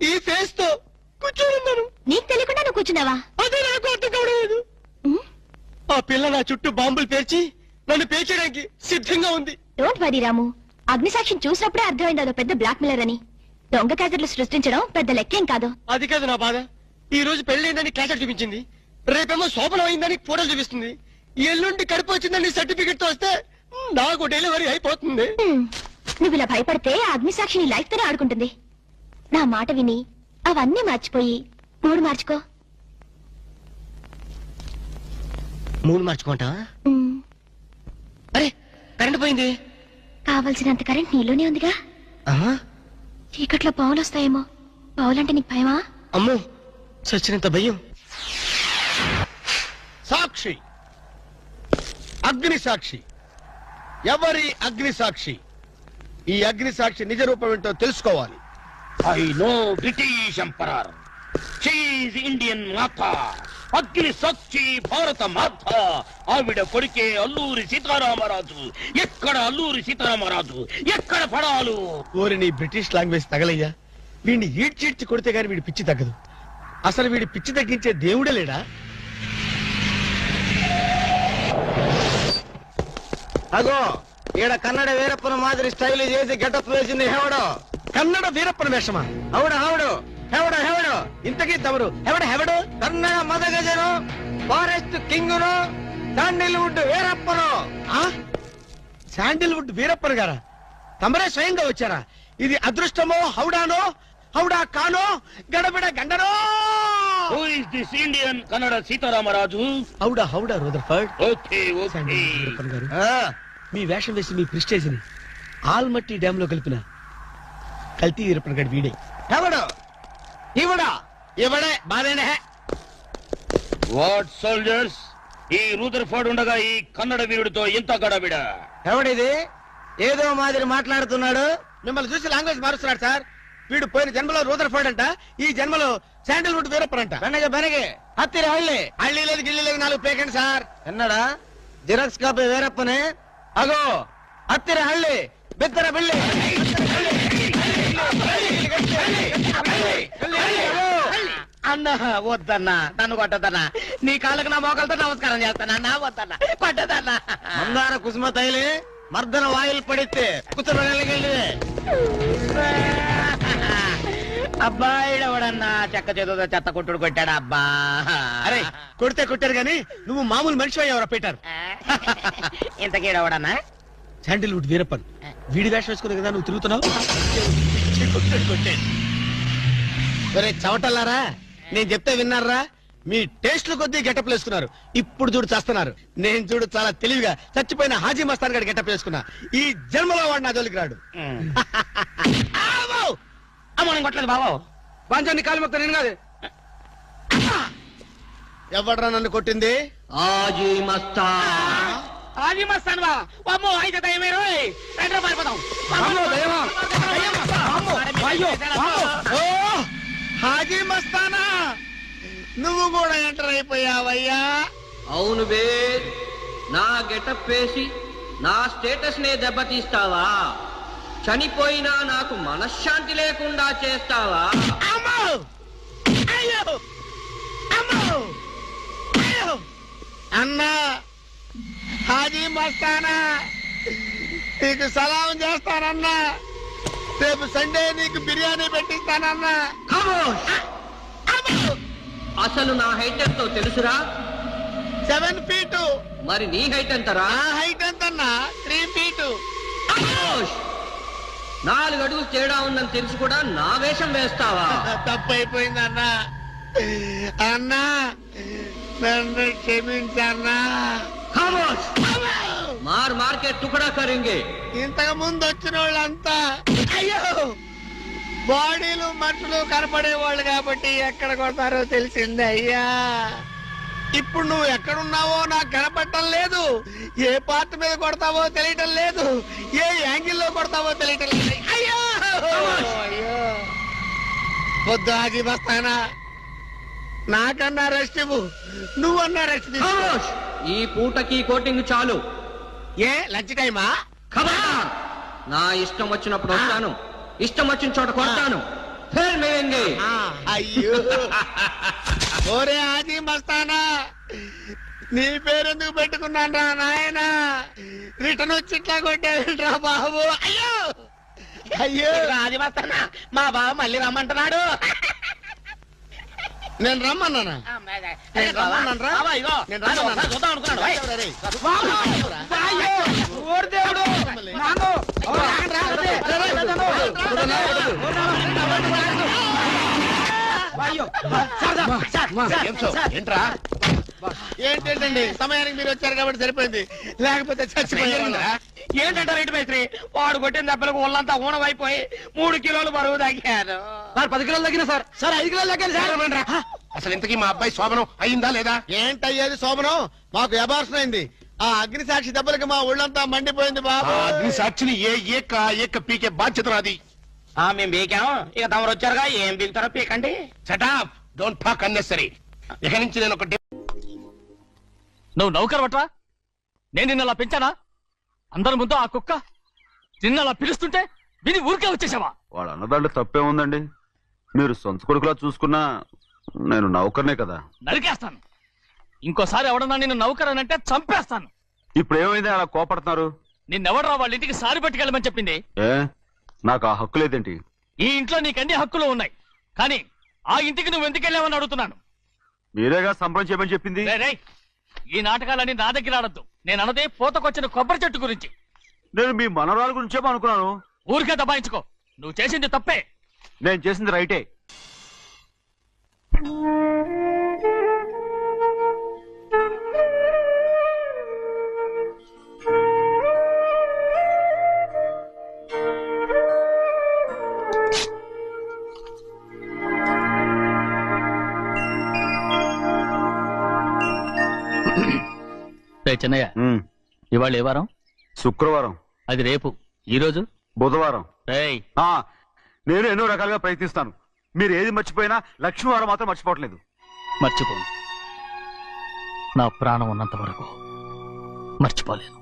ఈ ఫేస్ తో కూర్చోనున్నాను. నీకు తెలియకుండా నువ్వు కూర్చున్నావా? అదే నాకు అర్థం కావడం. ఆ పిల్ల నా చుట్టూ బాంబులు పేర్చి నన్ను పేర్చడానికి సిద్ధంగా ఉంది. డోంట్ వరీ రాము, అగ్నిసాక్షిని చూసినప్పుడే అర్థమైంది అదో పెద్ద బ్లాక్ మెయిలర్ అని. దొంగ క్యాసెట్లు సృష్టించడం పెద్ద లెక్కేం కాదు. అది కాదు నా బాధ. ఈ రోజు పెళ్లి క్యాసెట్ చూపించింది, రేపేమో శోభనం అయిందని ఫోటోలు చూపిస్తుంది, ఎల్లుండి కడుపు వచ్చిందని సర్టిఫికెట్ తో వస్తే నాకు డెలివరీ అయిపోతుంది. నువ్వు ఇలా భయపడితే అగ్నిసాక్షిని లైఫ్ తోనే ఆడుకుంటుంది. నా మాట విని అవన్నీ మర్చిపోయి మూడు మార్చుకో. మూడు మార్చుకుంటా? అరే కరెంట్ పోయింది. కావలసినంత కరెంట్ నీలోనే ఉందిగా. చీకట్లో పావులు వస్తాయేమో. పావులంటే నీకు భయమా? అమ్మో, సచ్చినంత భయం. సాక్షి, అగ్ని సాక్షి. ఎవరి అగ్ని సాక్షి? ఈ అగ్ని సాక్షి నిజ రూపం ఏంటో తెలుసుకోవాలి. I know British emperor, she is Indian మాత, అగ్ని సాక్షి భారత మాత. ఆవిడ కొడుకే అల్లూరి సీతారామరాజు. ఎక్కడ అల్లూరి సీతారామరాజు, ఎక్కడ పడాలు? ఓరి నీ బ్రిటిష్ లాంగ్వేజ్ తగలయ్యా. వీడిని ఈడ్చిడ్చి కొడితే గాని వీడి పిచ్చి తగ్గదు. అసలు వీడి పిచ్చి తగ్గించే దేవుడే లేడా? అగో ఈడ కన్నడ వీరప్పన మాదిరి స్టైల్ చేసి గెటప్ వేసింది హెవడో. కన్నడ వీరప్పన వేషమా? అవుడు హెవడు హెవడు హెవడు ఇంతకీ తమరు హెవడు? కన్నడ మదగజను, ఫారెస్ట్ కింగును, శాండిల్వుడ్ వీరప్పను. శాండిల్వుడ్ వీరప్పన్ గారా? తమరే స్వయంగా వచ్చారా? ఇది అదృష్టమో హౌడానో, హౌడా కానో, గడబిడ గండనో? Who is this Indian Kannada Sitaramaraju? హౌడా Rutherford. Okay okay. Sandalwood Veerappan గారు, మీ వేషం వేసి మీ ప్రిస్టేజ్ ని ఆల్మట్టి డ్యామ్ లో కలిపిన కల్తీ వీరప్పన్ గారి వీడే. హెవడు ఇవడా? ఇవడే బాధేనే. వాట్ సోల్జర్స్, ఈ రూదర్ఫోర్డ్ ఉండగా ఈ కన్నడ వీరుడితో ఇంత గడబిడ? ఎవడిది ఏదో మాదిరి మాట్లాడుతున్నాడు? మిమ్మల్ని చూసి లాంగ్వేజ్ మారుస్తున్నాడు సార్. వీడు పోయిన జన్మలో రూదర్ఫోర్డ్ అంట, ఈ జన్మలో శాండిల్వుడ్ వీరప్పన్ అంట. బెనగే హత్తిరి హళ్ళి హళ్ళీ లేదు గిల్లి లేదు, 4 పేకండి సార్. ఎన్నడా జిరాక్స్ కాపీ వీరప్పనే. అగో హత్తిరి హళ్ళి బిత్తర బిల్లి. అన్నా వద్దన్నా, నన్ను కొట్టదన్నా. నీ కాళ్ళకు నా మోకాలతో నమస్కారం చేస్తానన్నా. వద్దన్నా, కొట్టదన్నా. మందార కుసుమ తైలి మర్దన వాయిల్ పడితే కుతురు అబ్బాయి ఎవడన్నా చెక్క చేతుతో చెత్త కొట్టుడు కొట్టాడు అబ్బా. అరే కొడితే కొట్టారు గాని నువ్వు మామూలు మనిషి అయ్యావరా పీటర్. ఇంతకీడవడన్నా శాండిల్వుడ్ వీరప్పన్ వీడి వేషం వేసుకునే కదా నువ్వు తిరుగుతున్నావు. ఒరే చవటల్లారా, నేను చెప్తే విన్నారా? మీ టేస్ట్లు కొద్దీ గెటప్ వేసుకున్నారు. ఇప్పుడు చూడు చేస్తున్నారు. నేను చూడు చాలా తెలివిగా చచ్చిపోయిన హాజీ మస్తాన్ గారి గెటప్ వేసుకున్నా. ఈ జన్మలో వాడు నా జోలికి రాడు. మనం కొట్టలేదు బాబు. బాంచాన్ని కాలు మొత్తం నేను కాదు. ఎవడ్రా నన్ను కొట్టింది? ఆజీ మస్తాన్. అది మస్తాను బా. అమ్మో అయితే దయమే రోయ్. రండ్రా పారిపోదాం. ఓ హాజీ మస్తానా, నువ్వు కూడా ఎంటర్ అయిపోయావయ్యా. అవును బే, నా గెటప్ వేసి నా స్టేటస్ నే దెబ్బతీస్తావా? చనిపోయినా నాకు మనశ్శాంతి లేకుండా చేస్తావా? అమ్మో! అయ్యో! అమ్మో! అయ్యో! అన్నా హాజీ మస్తానా, నీకు సలాం చేస్తానన్నా. రేపు సండే నీకు బిర్యానీ పెట్టిస్తానన్నా. అసలు నా హైట్ ఎంతో తెలుసురా? 7 feet. మరి నీ హైట్ ఎంతరా? నా హైట్ ఎంతన్నా? 3 feet. 4 అడుగులు తేడా ఉందని తెలిసి కూడా నా వేషం వేస్తావా? తప్పైపోయిందన్నా. అన్నా నన్ను క్షమించన్నా. మార్ మార్కెట్ టుకడా కరింగే. ఇంతకు ముందు వచ్చిన వాళ్ళంతా అయ్యో బాడీలు మనుషులు కనపడే వాళ్ళు కాబట్టి ఎక్కడ కొడతారో తెలిసింది అయ్యా. ఇప్పుడు నువ్వు ఎక్కడున్నావో నాకు కనపడటం లేదు. ఏ పార్ట్ మీద కొడతావో తెలియటం లేదు. ఏ యాంగిల్లో కొడతావో తెలియటం లేదు. అయ్యో అయ్యో పొద్దు హాజీ మస్తానా, నాకన్నా రెస్ట్ ఇవ్వు, నువ్వన్నా రెస్ట్ తీసుకో. ఈ పూటకి కోటింగ్ చాలు. ఏ లంచ్ టైమా? ఖబర్దార్! నా ఇష్టం వచ్చినప్పుడు వస్తాను, ఇష్టం వచ్చిన చోట కొడతాను. ఫిర్ మిలేంగే. అయ్యో ఓరే హాజీ మస్తానా, నీ పేరెందుకు పెట్టుకున్నాను రా నాయనా? రిటర్న్ వచ్చి ఇట్లా కొట్టేవిరా బాబు. అయ్యో అయ్యో అది మస్తానా, మా బావ మళ్ళీ రమ్మంటున్నాడు. నేను రమ్మన్నానా? నేను రమ్మన్నాను రా. నేను రమ్మన్నానా? చూద్దాం అనుకున్నాడు. ఓయ్. రేయ్. ఏంట్రా ఏంటండి సమయానికి మీరు వచ్చారు కాబట్టి సరిపోయింది, లేకపోతే చచ్చిపోయారు. ఏంటంటే రేటు మేస్త్రి, వాడు కొట్టిన దెబ్బలకు ఒళ్ళంతా ఊనమైపోయి 3 కిలోలు బరువు తగ్గాను. 10 కిలోలు తగ్గిన సార్. సార్ 5 కిలోలు తగ్గాను సార్. అసలు ఇంతకీ మా అబ్బాయి శోభనం అయిందా లేదా? ఏంటయ్యేది శోభనం? మాకు అబార్షన్ అయింది. ఆ అగ్ని సాక్షి దెబ్బలకి మా ఒళ్ళంతా మండిపోయింది బాబు. అగ్ని సాక్షిని ఏక పీకే బాధ్యత నాది. మేము బీకాం, ఇక తమరు వచ్చారుగా, ఏం బీగుతారో పీకండి. Shut up, don't talk unnecessary. ఇక నుంచి నేను ఒకటి. నువ్వు నౌకర్ వట్రా? నేను నిన్న అలా పెంచానా? అందరి ముందు ఆ కుక్క నిన్న అలా పిలుస్తుంటే విని ఊరికే వచ్చేసావా? వాళ్ళ అన్నదాంట్లో తప్పే ఉందండి. మీరు సొంత కొడుకులా చూసుకున్నా నేను నౌకర్నే కదా. నరికేస్తాను. ఇంకోసారి ఎవడన్నా నిన్ను నౌకర్ అని అంటే చంపేస్తాను. ఇప్పుడు ఏమైంది అలా కోపడుతున్నారు? నిన్నెవడరా వాళ్ళ ఇంటికి సారి పట్టుకెళ్ళమని చెప్పింది? ఏ నాకు ఆ హక్కు లేదేంటి? ఈ ఇంట్లో నీకన్ని హక్కులు ఉన్నాయి, కానీ ఆ ఇంటికి నువ్వు ఎందుకు వెళ్ళావని అడుగుతున్నాను. మీరేగా సంబరం చేయమని చెప్పింది. రేయ్, ఈ నాటకాలన్నీ నా దగ్గర ఆడద్దు. నేను అన్నదే పూతకొచ్చిన కొబ్బరి చెట్టు గురించి. నేను మీ మనవరాల గురించేమో అనుకున్నాను. ఊరికే దబాయించుకో. నువ్వు చేసింది తప్పే. నేను చేసింది రైటే. చిన్నయ్య, ఇవాళ ఏ వారం? శుక్రవారం. అది రేపు. ఈ రోజు బుధవారం. రేయ్, నేను ఎన్నో రకాలుగా ప్రయత్నిస్తాను. మీరు ఏది మర్చిపోయినా లక్ష్మీవారం మాత్రం మర్చిపోవట్లేదు. మర్చిపోను. నా ప్రాణం ఉన్నంత వరకు మర్చిపోలేను.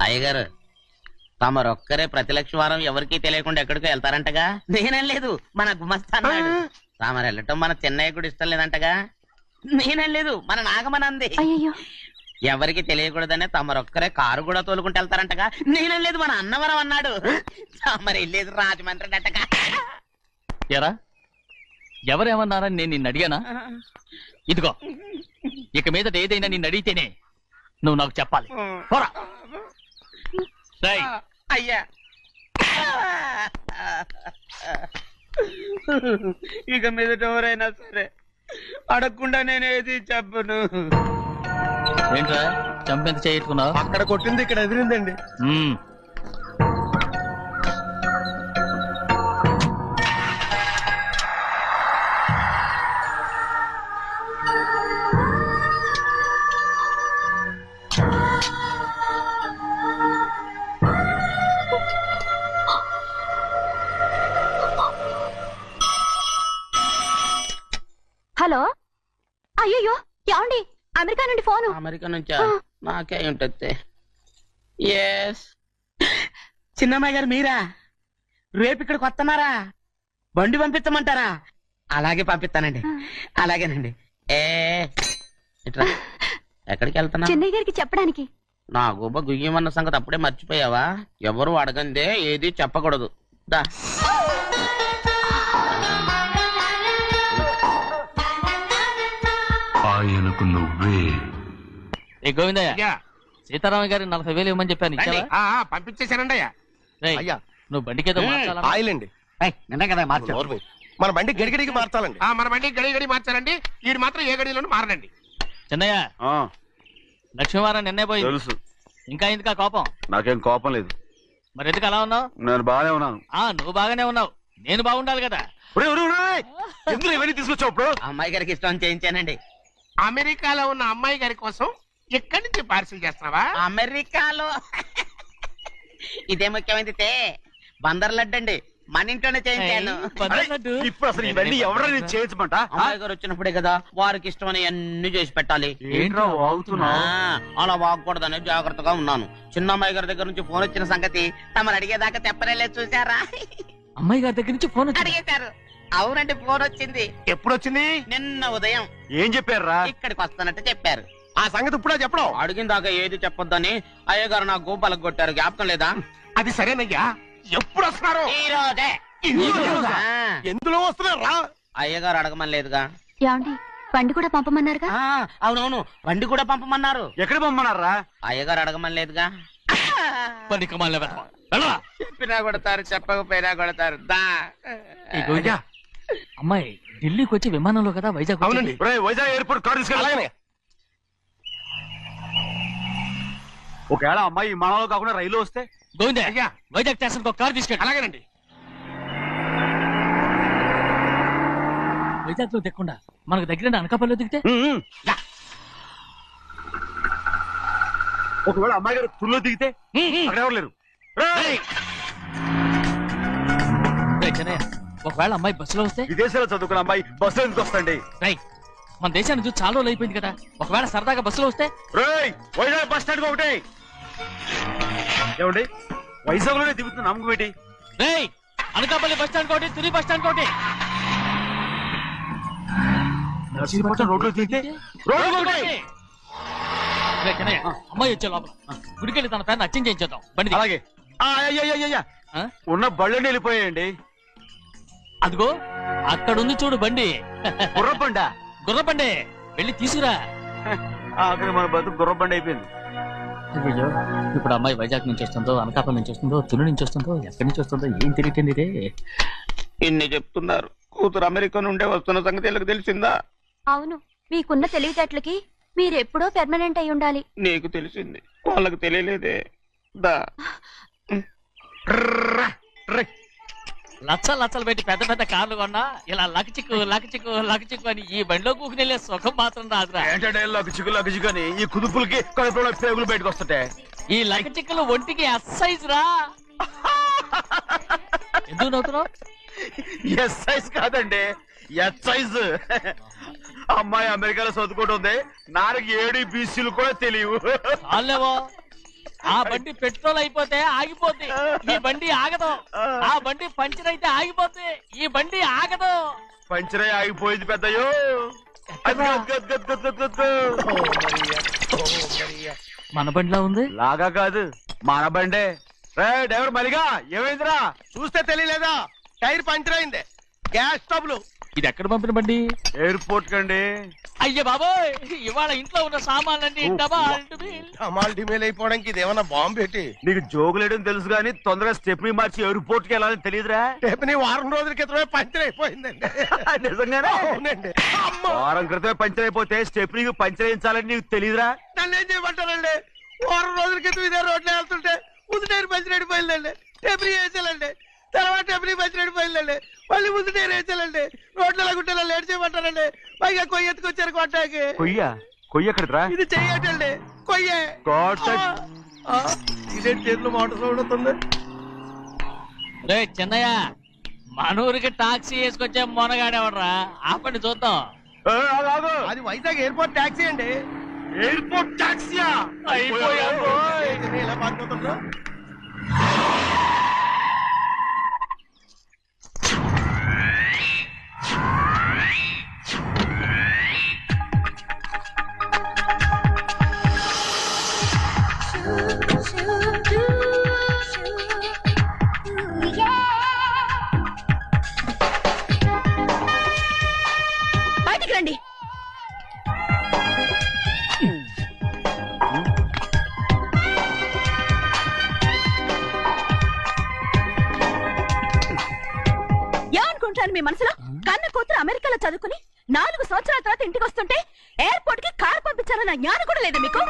అయ్యగారు, తమరొక్కరే ప్రతి లక్షవారం ఎవరికీ తెలియకుండా ఎక్కడికో వెళ్తారంటగా? నేనేం లేదు, మన గుమస్తాను. తామరు వెళ్ళటం మన చెన్నయ్య కూడా ఇష్టం లేదంటగా? నేనేం లేదు, మన నాగమనంది. అయ్యో ఎవరికి తెలియకూడదనే తమరొక్కరే కారు కూడా తోలుకుంటూ వెళ్తారంటగా. నేనలేదు, మన అన్నవరం అన్నాడు. తమరు వెళ్ళేది రాజమండ్రి అంటగా. ఎరా ఎవరేమన్నారని నేను నిన్ను అడిగానా? ఇదిగో ఇక మీదట ఏదైనా నిన్ను అడిగితేనే నువ్వు నాకు చెప్పాలి. పోరా. రేయ్, అయ్యా ఇక మీదట ఎవరైనా సరే అడగకుండా నేనేది చెప్పను. ఏంట్రా చంపెంత చేయట్టుకున్నావు? అక్కడ కొట్టింది ఇక్కడ ఎదిరిందండి. హలో, అయ్యో ఏమండి, అమెరికా నుండి ఫోను. అమెరికా నుంచా? నాకే ఉంటుంది. ఎస్, చిన్నమ్మాయి గారు మీరా? రేపు ఇక్కడికి వస్తున్నారా? బండి పంపించమంటారా? అలాగే పంపిస్తానండి. అలాగేనండి. ఇట్రా. ఎక్కడికి వెళ్తున్నా? చెన్నై గారికి చెప్పడానికి. నా గుబ్బ గుయ్యమన్న సంగతి అప్పుడే మర్చిపోయావా? ఎవరు అడగందే ఏది చెప్పకూడదు. దా. ఆయనకు నువ్వే. ఏ గోవిందయ్య, సీతారామయ్య గారి 40,000 ఇవ్వమని చెప్పాను, ఇచ్చావా? పంపించేశానండి అయ్యా. రేయ్, అయ్యా, నువ్వు బండికేదో మార్చాలా? ఆయిల్ అండి. నిన్న కదా మార్చారు. మన బండి గడిగడికి మార్చాలండి. మన బండి గడి మార్చాలండి. వీడు మాత్రం ఏ గడిలోనూ మారనండి. చిన్నయ్య, ఆ, లక్ష్మీవారం నిన్నే పోయింది. తెలుసు. ఇంకా ఎందుకా కోపం? నాకేం కోపం లేదు, మరి ఎందుకు అలా ఉన్నావు? నేను బాగానే ఉన్నాను. నువ్వు బాగానే ఉన్నావు, నేను బాగుండాలి కదా. ఎందుకు ఇవన్నీ తీసుకొచ్చావు ఇప్పుడు? అమ్మాయి గారికి ఇష్టం చేయించానండి. అమెరికాలో ఉన్న అమ్మాయి గారి కోసం ఎక్కడి నుంచి పార్సిల్ చేస్తున్నావా? అమెరికాలో ఇదే ముఖ్యమైనది. బందర్ లడ్డు అండి, మన ఇంట్లోనే చేయించాను. ఇప్పుడు అసలు ఇవన్నీ ఎవరైనా చేయించమంట? అమ్మాయి గారు వచ్చినప్పుడే కదా వారికి ఇష్టమని అన్ని చేసి పెట్టాలి. ఏంట్రా వాగుతున్నా? అలా వాగకూడదని జాగ్రత్తగా ఉన్నాను. చిన్న అమ్మాయి గారి దగ్గర నుంచి ఫోన్ వచ్చిన సంగతి తమరు అడిగేదాకా చెప్పలేదు. చూసారా? అమ్మాయి గారి దగ్గర నుంచి ఫోన్ అడిగేశారు. అవునండి, ఫోన్ వచ్చింది. ఎప్పుడు వచ్చింది? నిన్న ఉదయం. ఏం చెప్పారా? ఇక్కడికి వస్తానంటే చెప్పారు. ఆ సంగతి ఇప్పుడే చెప్పడం. అడిగిన దాకా ఏది చెప్పొద్దని అయ్యగారు నా గోపాలకు కొట్టారు. జ్ఞాపకం లేదా? అది సరేనయ్యా, ఎప్పుడు వస్తున్నారు? ఈ రోజే. ఎందులో వస్తున్నారా? అయ్యగారు అడగమని లేదుగా. ఏమండి, బండి కూడా పంపమన్నారుగా? అవునవును, బండి కూడా పంపమన్నారు. ఎక్కడ పంపమన్నారా? అయ్యగారు అడగమని లేదుగా. చెప్పినా కొడతారు, చెప్పకపోయినా కొడతారు. దా. అమ్మాయి ఢిల్లీకి వచ్చి విమానంలో కదా వైజాగ్ అవునండి. వైజాగ్ ఎయిర్పోర్ట్ కార్ తీసుకెళ్ళి. ఒకవేళ అమ్మాయి విమానంలో కాకుండా రైలు వస్తే? గోవిందయ్య, అయ్యా, వైజాగ్ స్టేషన్ ఒక కార్ తీసుకెళ్ళి. అలాగేనండి. వైజాగ్ లో దిక్కుండా మనకు దగ్గర అనకాపల్లిలో దిగితే? ఒకవేళ అమ్మాయి గారు తుల్లో దిగితే? అక్కడ ఎవరు లేరు. ఒకవేళ అమ్మాయి బస్సులో వస్తే? విదేశాల్లో చదువుకున్న అమ్మాయి బస్సులో ఎందుకు వస్తండి? మన దేశాన్ని చూసి చాలా రోజులు అయిపోయింది కదా, ఒకవేళ సరదాగా బస్సులో వస్తే? వైజాగ్ బస్ స్టాండ్ ఒకటి ఏమండి, వైజాగ్ లోనే దిగుతున్న నమ్మకం ఏంటి? అనకాపల్లి బస్ స్టాండ్ కోటి, తుని బస్ స్టాండ్ కోటి. నర్సీపట్నం రోడ్లో దిగితే అమ్మాయి వచ్చే లోపల గుడికెళ్ళి తన పేరుని అచ్చం చేయించేద్దాం. బండి అలాగే. ఉన్న బళ్ళని వెళ్ళిపోయాయండి. అదిగో అక్కడుంది చూడు బండి. గుర్రబండ. గుర్రబండి, వెళ్ళి తీసుకురా. అక్కడ మన బతుకు గుర్రబండి అయిపోయింది. అయ్యో, ఇప్పుడు అమ్మాయి వైజాగ్ నుంచి వస్తుందో, అనకాపల్లి నుంచి వస్తుందో, తుని నుంచి వస్తుందో, ఎక్కడి నుంచి వస్తుందో ఏం తెలియటండి రే. ఇన్ని చెప్తున్నారు, కూతురు అమెరికా నుండే వస్తున్న సంగతి వీళ్ళకి తెలిసిందా? అవును, మీకున్న తెలివితేటలకి మీరెప్పుడో పెర్మనెంట్ అయి ఉండాలి. నీకు తెలిసింది, వాళ్ళకి తెలియలేదే. దా. లచ్చలు పెట్టి పెద్ద పెద్ద కార్లు కొన్నా ఇలా లకచిక్కు అని ఈ బండిలో కూకుని వెళ్ళే సుఖం మాత్రం రాదురా. ఏంటంటే లగచిక్కు అని ఈ కుదుపులకి కడుపులో పేగులు బయటకు వస్తుంటాయి. ఈ లకచిక్కులు ఒంటికి ఎక్సైజ్ రా. ఎందుకు నవ్వుతున్నావు? ఎక్సైజ్ కాదండి, ఎక్సైజ్. అమ్మాయి అమెరికాలో చదువుకుంటుంది, నాకు 7 BCలు కూడా తెలియవు. చాలేవో, ఆ బండి పెట్రోల్ అయిపోతే ఆగిపోద్ది, ఈ బండి ఆగదు. ఆ బండి పంచర్ అయితే ఆగిపోద్ది, ఈ బండి ఆగదు. పంచరే ఆగిపోయింది పెద్దయ్యో. మన బండిలా ఉంది. లాగా కాదు మన బండే. రే డ్రైవర్ మలిగా ఏమైందిరా? చూస్తే తెలియలేదా? టైర్ పంచర్ అయింది. Gas trouble. ఇది ఎక్కడ పంపిన బండి? ఎయిర్పోర్ట్ కండి. అయ్య బాబోయ్, ఇవాళ ఇంట్లో ఉన్న సామాన్లన్నీ అమాల్ డిమేల్ అయిపోవడానికి ఇదేమన్నా బాంబు పెట్టి నీకు జోకులేయడం తెలుసు కానీ తొందరగా స్టెప్ని మార్చి ఎయిర్పోర్ట్ కి వెళ్ళాలని తెలియదురా? టేపని వారం రోజుల క్రితమే పంచర్ అయిపోయిందండి. నిజంగానే? అవునండి. వారం క్రితమే పంచర్ అయిపోతే స్టెప్నీకి పంచర్ వేయించాలని నీకు తెలియదురా? నన్ను ఏం చేయమంటారండి? వారం రోజుల క్రితం ఇదే రోడ్లో వెళ్తుంటే ముందు టైర్ పంచర్ అయిపోయిందండి. టెబ్రీ వేసాలండి. తర్వాత టెబ్రీ పంచర్ అయిపోయిందండి. మళ్ళీ ముందు టైర్ వేసాలండి. రోడ్లు ఎలాగుంటే లేట్ చేయమంటారండి. పైగా కొయ్య ఎత్తుకొచ్చారు కొట్టాకి. కొయ్య ఎక్కడిరా? ఇది చెయ్యటండి. కొయ్యే. ఇదే చేతులు మోటార్ సౌండ్ అవుతుంది. రే చిన్నయ్య, మనూరికి టాక్సీ వేసుకొచ్చే మొనగాడేవడరా? ఆపండి చూద్దాం. అది వైజాగ్ ఎయిర్పోర్ట్ టాక్సీ అండి. ఎయిర్పోర్ట్ టాక్సీయా? ఇలా పారిపోతుండ్రు. బయటికి రండి. ఏమనుకుంటాను మీ మనసులో? కన్న కూతురు అమెరికాలో చదువుకుని 4 సంవత్సరాల తర్వాత ఇంటికి వస్తుంటే ఎయిర్పోర్ట్ కి కారు పంపించాలన్న జ్ఞానం కూడా లేదా మీకు?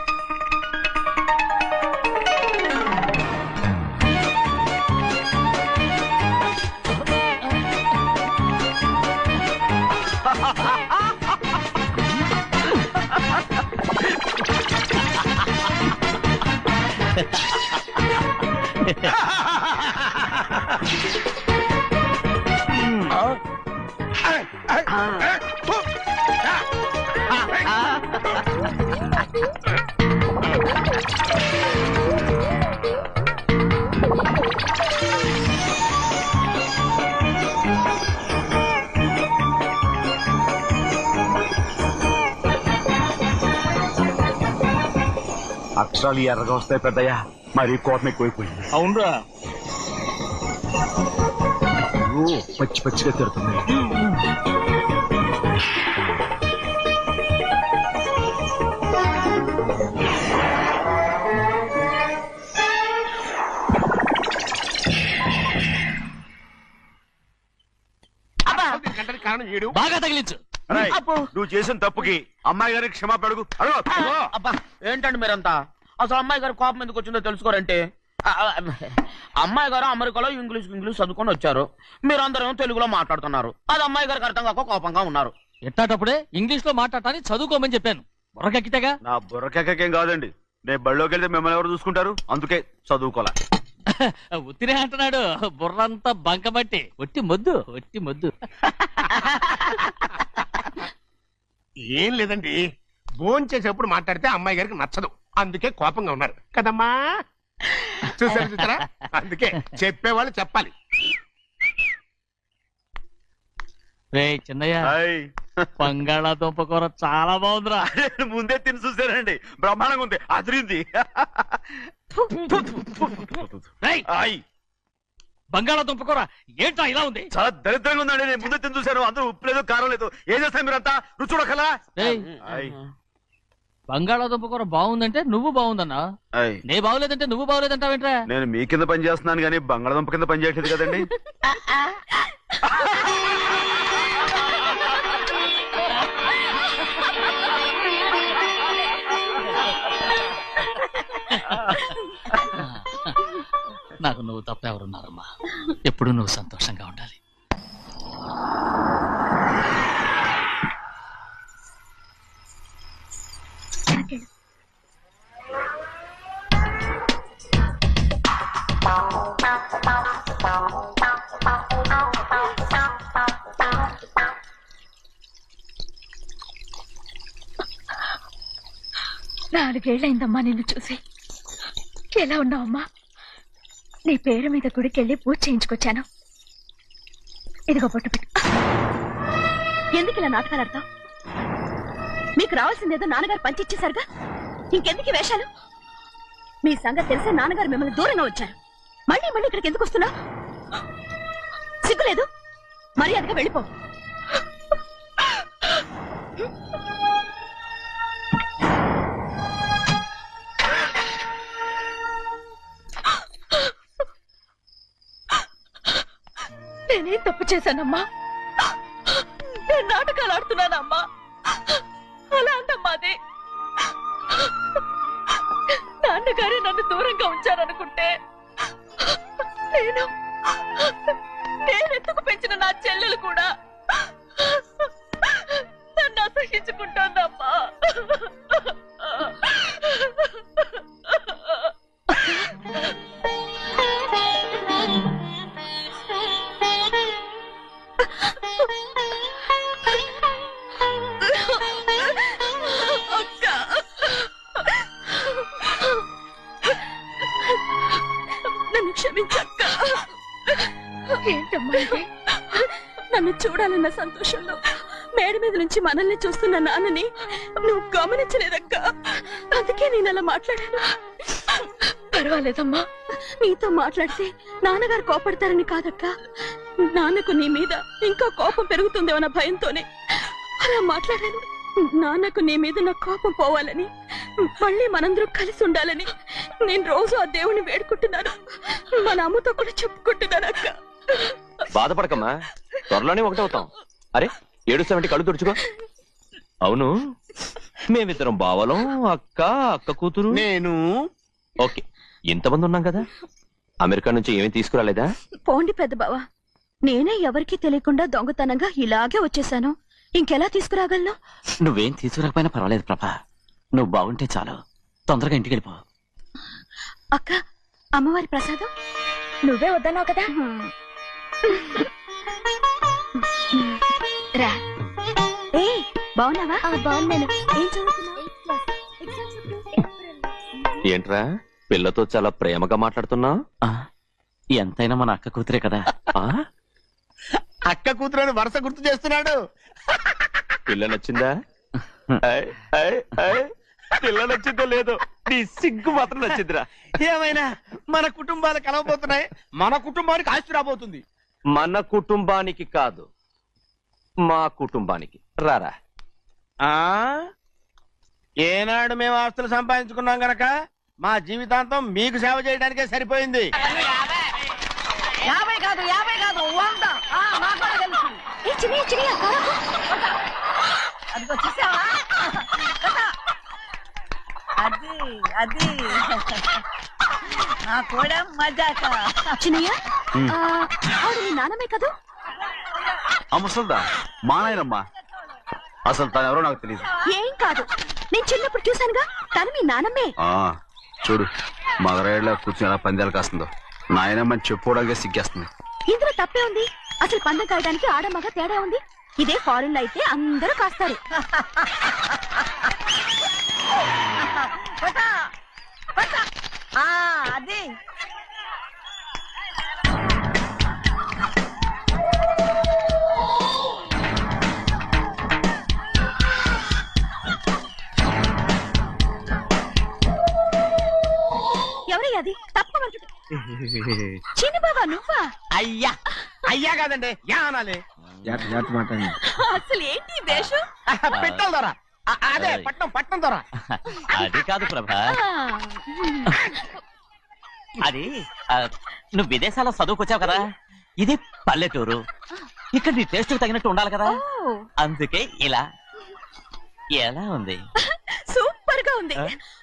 అక్షరాలు ఎర్రగా వస్తాయి పెద్దయ్యా. మరి కోపం ఎక్కువైపోయింది. అవునరా, పచ్చి పచ్చిగా తిడుతుంది. బాగా తగిలించు. నువ్వు చేసిన తప్పుకి అమ్మాయి గారికి క్షమాపణ అడుగు. అబ్బా ఏంటండి మీరంతా? అసలు అమ్మాయి గారు కోపం ఎందుకు వచ్చిందో తెలుసుకోరంటే, అమ్మాయి గారు అమెరికాలో ఇంగ్లీష్ చదువుకొని వచ్చారు. మీరందరూ తెలుగులో మాట్లాడుతున్నారు. అది అమ్మాయి గారికి అర్థం కాక కోపంగా ఉన్నారు. ఎట్టాటప్పుడే ఇంగ్లీష్ లో మాట్లాడటానికి చదువుకోమని చెప్పాను. బుర్రకెక్కితేగా. నా బుర్రకెక్కకేం కాదండి. నేను బళ్ళోకి వెళ్తే మిమ్మల్ని ఎవరు చూసుకుంటారు? అందుకే చదువుకోలే. ఉత్తినే అంటున్నాడు. బుర్రంతా బంకబట్టి. ఒట్టి మొద్దు. ఏం లేదండి, భోంచేసేప్పుడు మాట్లాడితే అమ్మాయి గారికి నచ్చదు. అందుకే కోపంగా ఉన్నారు కదమ్మా. చూసారా? అందుకే చెప్పేవాళ్ళు చెప్పాలి. రే చిన్నయ్య, బంగాళాదుంప కూర చాలా బాగుందిరా. ముందే తిని చూసానండి, బ్రహ్మాండంగా ఉంది, అదిరింది. బంగాళాదుంప కూర ఏంట్రా ఇలా ఉంది? చాలా దరిద్రంగా ఉందండి. నేను ముందే తిని చూశాను. అందరూ ఉప్పు లేదు, కారం లేదు. ఏం చేస్తారు మీరంతా? రుచి చూడకలా. బంగాళాదుంప కూర బాగుందంటే నువ్వు బాగుందన్నా, నే బాగులేదంటే నువ్వు బాగులేదంటావేంట్రా? నేను మీ కింద పని చేస్తున్నాను కానీ బంగాళాదుంప కింద పని చేయట్లేదు కదండి. నాకు నువ్వు తప్ప ఎవరున్నారమ్మా? ఎప్పుడు నువ్వు సంతోషంగా ఉండాలి. నాలుగేళ్లైందమ్మా నిన్ను చూసి. ఎలా ఉన్నావమ్మా? నీ పేరు మీద గుడికెళ్ళి పూజ చేయించుకొచ్చాను. ఇదిగో బొట్టు పెట్టు. ఎందుకు ఇలా నాటకాలు ఆడతావు? మీకు రావాల్సిందేదో నాన్నగారు పంచిచ్చేశారుగా. ఇంకెందుకు ఈ వేషాలు? మీ సంగతి తెలిసే నాన్నగారు మిమ్మల్ని దూరంగా వచ్చారు. మళ్ళీ మళ్ళీ ఇక్కడికి ఎందుకు వస్తున్నా? సిగ్గులేదు? మర్యాదగా వెళ్ళిపో. నేనేం తప్పు చేశానమ్మా? నేను నాటకాలు ఆడుతున్నానమ్మా. అలా అంటమ్మా అది. నాన్నగారే నన్ను దూరంగా ఉంచారనుకుంటే నేనెందుకు పెంచిన నా చెల్లెలు కూడా నన్ను అసహించుకుంటోందమ్మా. నన్ను క్షమించక్క. ఏంటమ్మా ఇది? నన్ను చూడాలన్న సంతోషంలో మేడ మీద నుంచి మనల్ని చూస్తున్న నాన్నని నువ్వు గమనించలేదక్క. అందుకే నేను అలా మాట్లాడాను. పర్వాలేదమ్మా, నీతో మాట్లాడితే నాన్నగారు కోపడతారని కాదక్క. నాన్నకు నీ మీద ఇంకా కోపం పెరుగుతుందేమన్న భయంతోనే అలా మాట్లాడాను. నాన్నకు నీ మీద నా కోపం పోవాలని, మళ్ళీ మనందరూ కలిసి ఉండాలని నేను రోజు ఆ దేవుని వేడుకుంటున్నాను. మన అమ్మతో కూడా చెప్పుకుంటున్నాను అక్క. బాధపడకమ్మా, త్వరలోనే ఒకటవుతాం. అరే ఏడుస్తామంటే కళ్ళు తుడుచుకో. అవును, మేమిద్దరం బావలం, అక్క కూతురు, నేను. ఓకే, ఇంతమంది ఉన్నాం కదా. అమెరికా నుంచి ఏమీ తీసుకురాలేదా? పోండి పెద్ద బావ, నేనే ఎవరికీ తెలియకుండా దొంగతనంగా ఇలాగే వచ్చేసాను. ఇంకెలా తీసుకురాగలను? నువ్వేం తీసుకురాకపోయినా పర్వాలేదు ప్రభా, నువ్వు బాగుంటే చాలు. తొందరగా ఇంటికి వెళ్ళిపో. అక్క, అమ్మవారి ప్రసాదం నువ్వే వద్దన్నావు కదా. రా. ఏ బాగున్నావా? బాగున్నాను. ఏం చదువుతున్నావు? ఏంట్రా పిల్లతో చాలా ప్రేమగా మాట్లాడుతున్నా? ఎంతైనా మన అక్క కూతురే కదా. అక్క కూతురని వరుస గుర్తు చేస్తున్నాడు. పిల్ల నచ్చిందా? పిల్ల నచ్చిందో లేదో, నీ సిగ్గు మాత్రం నచ్చిందిరా. ఏమైనా మన కుటుంబాలు కలవబోతున్నాయి. మన కుటుంబానికి ఆస్తి రాబోతుంది. మన కుటుంబానికి కాదు, మా కుటుంబానికి. రారా. ఏనాడు మేము ఆస్తులు సంపాదించుకున్నాం గనక మా జీవితాంతం మీకు సేవ చేయడానికే సరిపోయింది. 50 కాదు 100. అదిగో చూసావా? అది నా కూడా మజాక. చిన్నయ్య, ఆవిడ మీ నాన్నమే కదా? ముసల్దా మా నాయనమ్మా. అసలు తను ఎవరో నాకు తెలియదు. ఏం కాదు, నేను చిన్నప్పుడు చూశానుగా, తను మీ నాన్నమ్మే. చూడు మగరాయిలా కూర్చుని ఎలా పందాలు కాస్తుందో. నాయనమ్మని చెప్పుకోవడానికి సిగ్గేస్తుంది. ఇందులో తప్పే ఉంది? అసలు పందెం కాయడానికి ఆడమగ తేడా ఉంది. ఇదే ఫారెన్ లో అయితే అందరూ కాస్తారు. అది ఎవరయ్యా? అది తప్పమంటు. చిన్న బాబా నువ్వా? అయ్యా అయ్యా కాదండి, యా అనాలి. అసలు ఏంటి వేషం? పెట్టాల ద్వారా. అదే పట్నం ద్వారా. అది కాదు ప్రభా, అది నువ్వు విదేశాల్లో చదువుకొచ్చావు కదా, ఇది పల్లెటూరు. ఇక్కడ నీ టేస్ట్ తగినట్టు ఉండాలి కదా, అందుకే ఇలా. ఎలా ఉంది? సూపర్ గా ఉంది.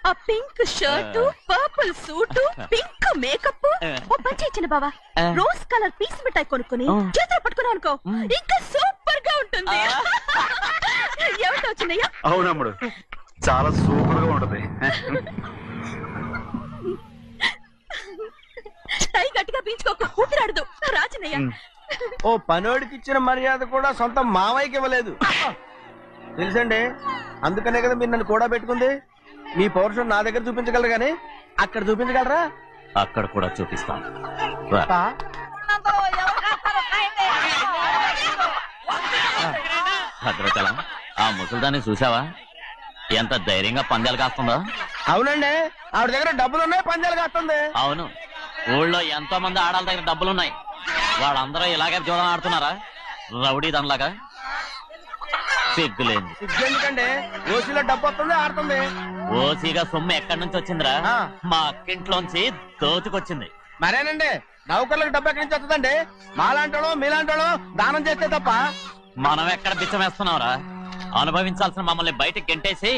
ఆ pink shirt, purple suit, pink makeup. ఓ పని ఇచ్చిన బావా, రోజ్ కలర్ పీస్ మిఠాయి కొనుక్కుని చేతిలో పట్టుకున్నావు అనుకో, ఇంకా సూపర్ గా ఉంటుంది. ఏమిటో చిన్నయ్య? అవునమ్ముడు, చాలా సూపర్ గా ఉంటది. టై గట్టిగా పీంచుకోకు, ఊపిరాడదు. రాజనయ్య, ఓ పనోడికి ఇచ్చిన మర్యాద కూడా సొంత మావయ్యకి ఇవ్వలేదు తెలుసండి. అందుకనే కదా మీరు నన్ను కూడా పెట్టుకుంది. మీ పౌరుషం నా దగ్గర చూపించగలరు గానీ అక్కడ చూపించగలరా? అక్కడ కూడా చూపిస్తాను. భద్రచలం, ఆ ముసల్దాన్ని చూసావా? ఎంత ధైర్యంగా పందాలు కాస్తుందో. అవునండి, ఆవిడ దగ్గర డబ్బులు ఉన్నాయి, పందాలు కాస్తుంది. అవును, ఊళ్ళో ఎంతో మంది ఆడాళ్ళ దగ్గర డబ్బులున్నాయి. వాళ్ళందరూ ఇలాగే జూదం ఆడుతున్నారా రౌడీ దానిలాగా? సిగ్గులేంది. ఎందుకండి ఓసీలో డబ్బు వస్తుంది, ఆడుతుంది. ఓసీగా సొమ్ము ఎక్కడి నుంచి వచ్చిందిరా? మా అక్కింట్లోంచి దోచుకొచ్చింది. మరేనండి, నౌకర్లకు డబ్బు ఎక్కడి నుంచి వస్తుందండి? మాలాంటోళ్ళు మీలాంటోళ్ళు దానం చేస్తే తప్ప. మనం ఎక్కడ బిచ్చం వేస్తున్నావురా? అనుభవించాల్సిన మమ్మల్ని బయటికి గెంటేసి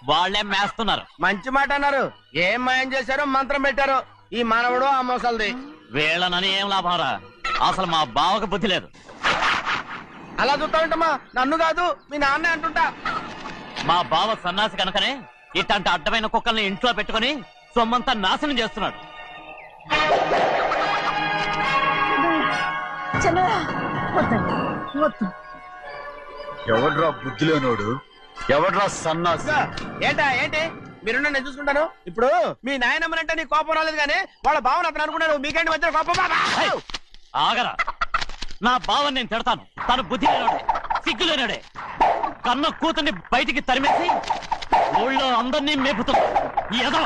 వాళ్లే మేస్తున్నారు. మంచి మాట అన్నారు. ఏం మాయం చేశారో మంత్రం పెట్టారు ఈ మానవుడు ఆ మోసల్ది. వీళ్ళనని ఏం లాభంరా? అసలు మా బావకు బుద్ధి లేదు. అలా చూస్తా ఉంటామా? నన్ను కాదు మీ నాన్నే అంటుంటా. మా బావ సన్నాసి కనుకనే ఇట్లాంటి అడ్డమైన కుక్కల్ని ఇంట్లో పెట్టుకుని సొమ్మంతా నాశనం చేస్తున్నాడు. ఎవడ్రా బుద్ధిలోనోడు? ఎవడ్రా సన్నాసి? ఏంటా ఏంటి? మీరు నేను చూసుకుంటాను. ఇప్పుడు మీ నాయనమ్మనంటే నీ కోపం రాలేదు కానీ వాళ్ళ భావన అతను అనుకున్నాడు. మీకేంటి మధ్య కోపం? ఆగరా, నా బావని నేను తిడతాను. తను బుద్ధి లేనాడే, సిగ్గు లేనాడే. కన్న కూతుర్ని బయటికి తరిమేసి ఊళ్ళో అందరినీ మేపుతున్నా. ఏదో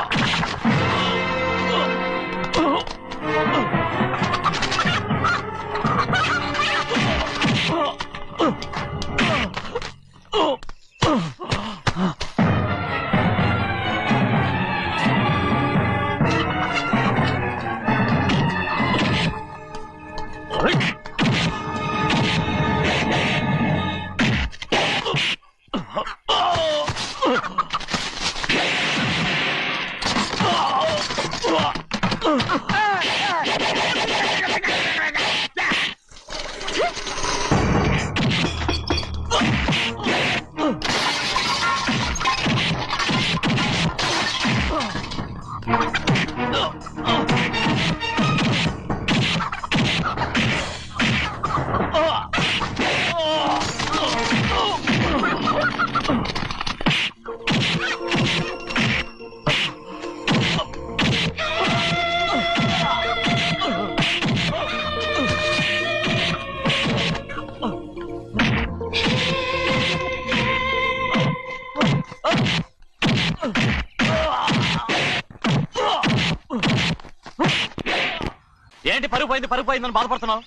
ఏంటి పరుగు పోయిందని బాధపడుతున్నావు?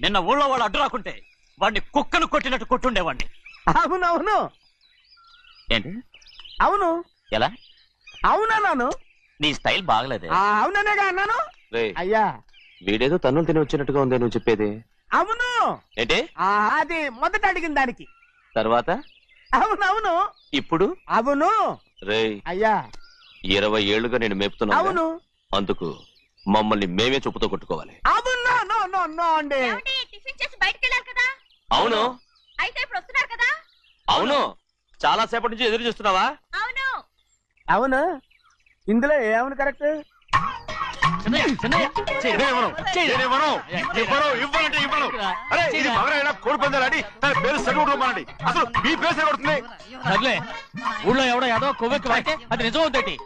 నిన్న ఊళ్ళో వాళ్ళు అడ్డు రాకుంటే వాడిని కుక్కను కొట్టినట్టు కొట్టుండేవాడిని. అవునవును. ఏంటి? అవును. ఎలా? అవునన్నాను. నీ స్టైల్ బాగలేదే. అవుననేగా అన్నాను. అయ్యా, వీడేదో తన్నులు తిని వచ్చినట్టుగా ఉంది నువ్వు చెప్పేది. అవును. ఏంటి? అది మొదట అడిగిన దానికి. తర్వాత? అవునవును. ఇప్పుడు? అవును. రేయ్, అయ్యా 20 ఏళ్లుగా నేను మేపుతున్నా. అవును. అందుకు మమ్మల్ని మేమే చెప్పుతో కొట్టుకోవాలి. అవును. నో అండి. టిఫిన్ చేసి బయటికి వెళ్ళారు కదా? అవును. అయితే ఇప్పుడు వస్తున్నారు కదా? అవును. చాలా సేపటి నుంచి ఎదురు చూస్తున్నావా? అవును. అవును. ఇందులో ఏమని కరెక్ట్? కోడి పందాలని తన పేరు సరిగొట్టుకోమనండి. అసలు మీ పేరు సరిగొడుతుంది. సర్లే, ఊళ్ళో ఎవడో ఏదో కొవ్వెక్కి వాడితే అది నిజం అవుతాయి.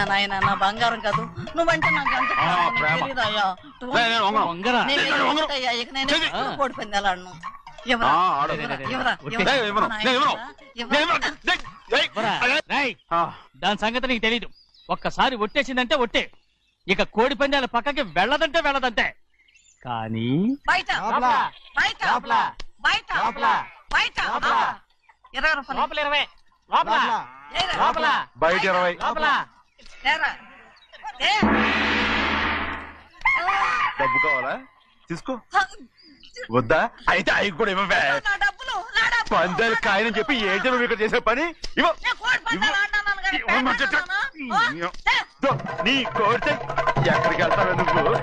నాయన నా బంగారం కాదు, నువ్వంటే నాకు అంత ప్రేమ. తెలీదయ్యా. వంగరా. నేను ఎదుగుతాయ్యా, ఇక నేను ఎప్పుడు కోడి పందాలాడను. ఎవరా? ఆడు. ఎవరా? నేను ఇవ్వను. రేయ్, దాని సంగతి నీకు తెలీదు. ఒక్కసారి ఒట్టేసిందంటే ఒట్టే. ఇక కోడి పందాల పక్కకి వెళ్ళదంటే వెళ్ళదంతే. కానీ బయట బయట బయట బయట 20 రూపాయలు. లోపల 20, లోపల ఏరా? లోపల బయట 20. లోపల ఏరా? ఏ? డబ్బు కావాలా? తీసుకో. వద్దా? అయితే అవి కూడా ఇవ్వవే. నా డబ్బులు, నా డబ్బులు. పందాలు కాయని చెప్పి ఏంటి నువ్వు ఇక్కడ చేసే పని? ఇవ్వ. నేను కోడి పందాలు ఆడినాను కానీ ఇవ్వమంటే పెట్టాను. నీ కోడితే ఎక్కడికి వెళ్తావే నువ్వు?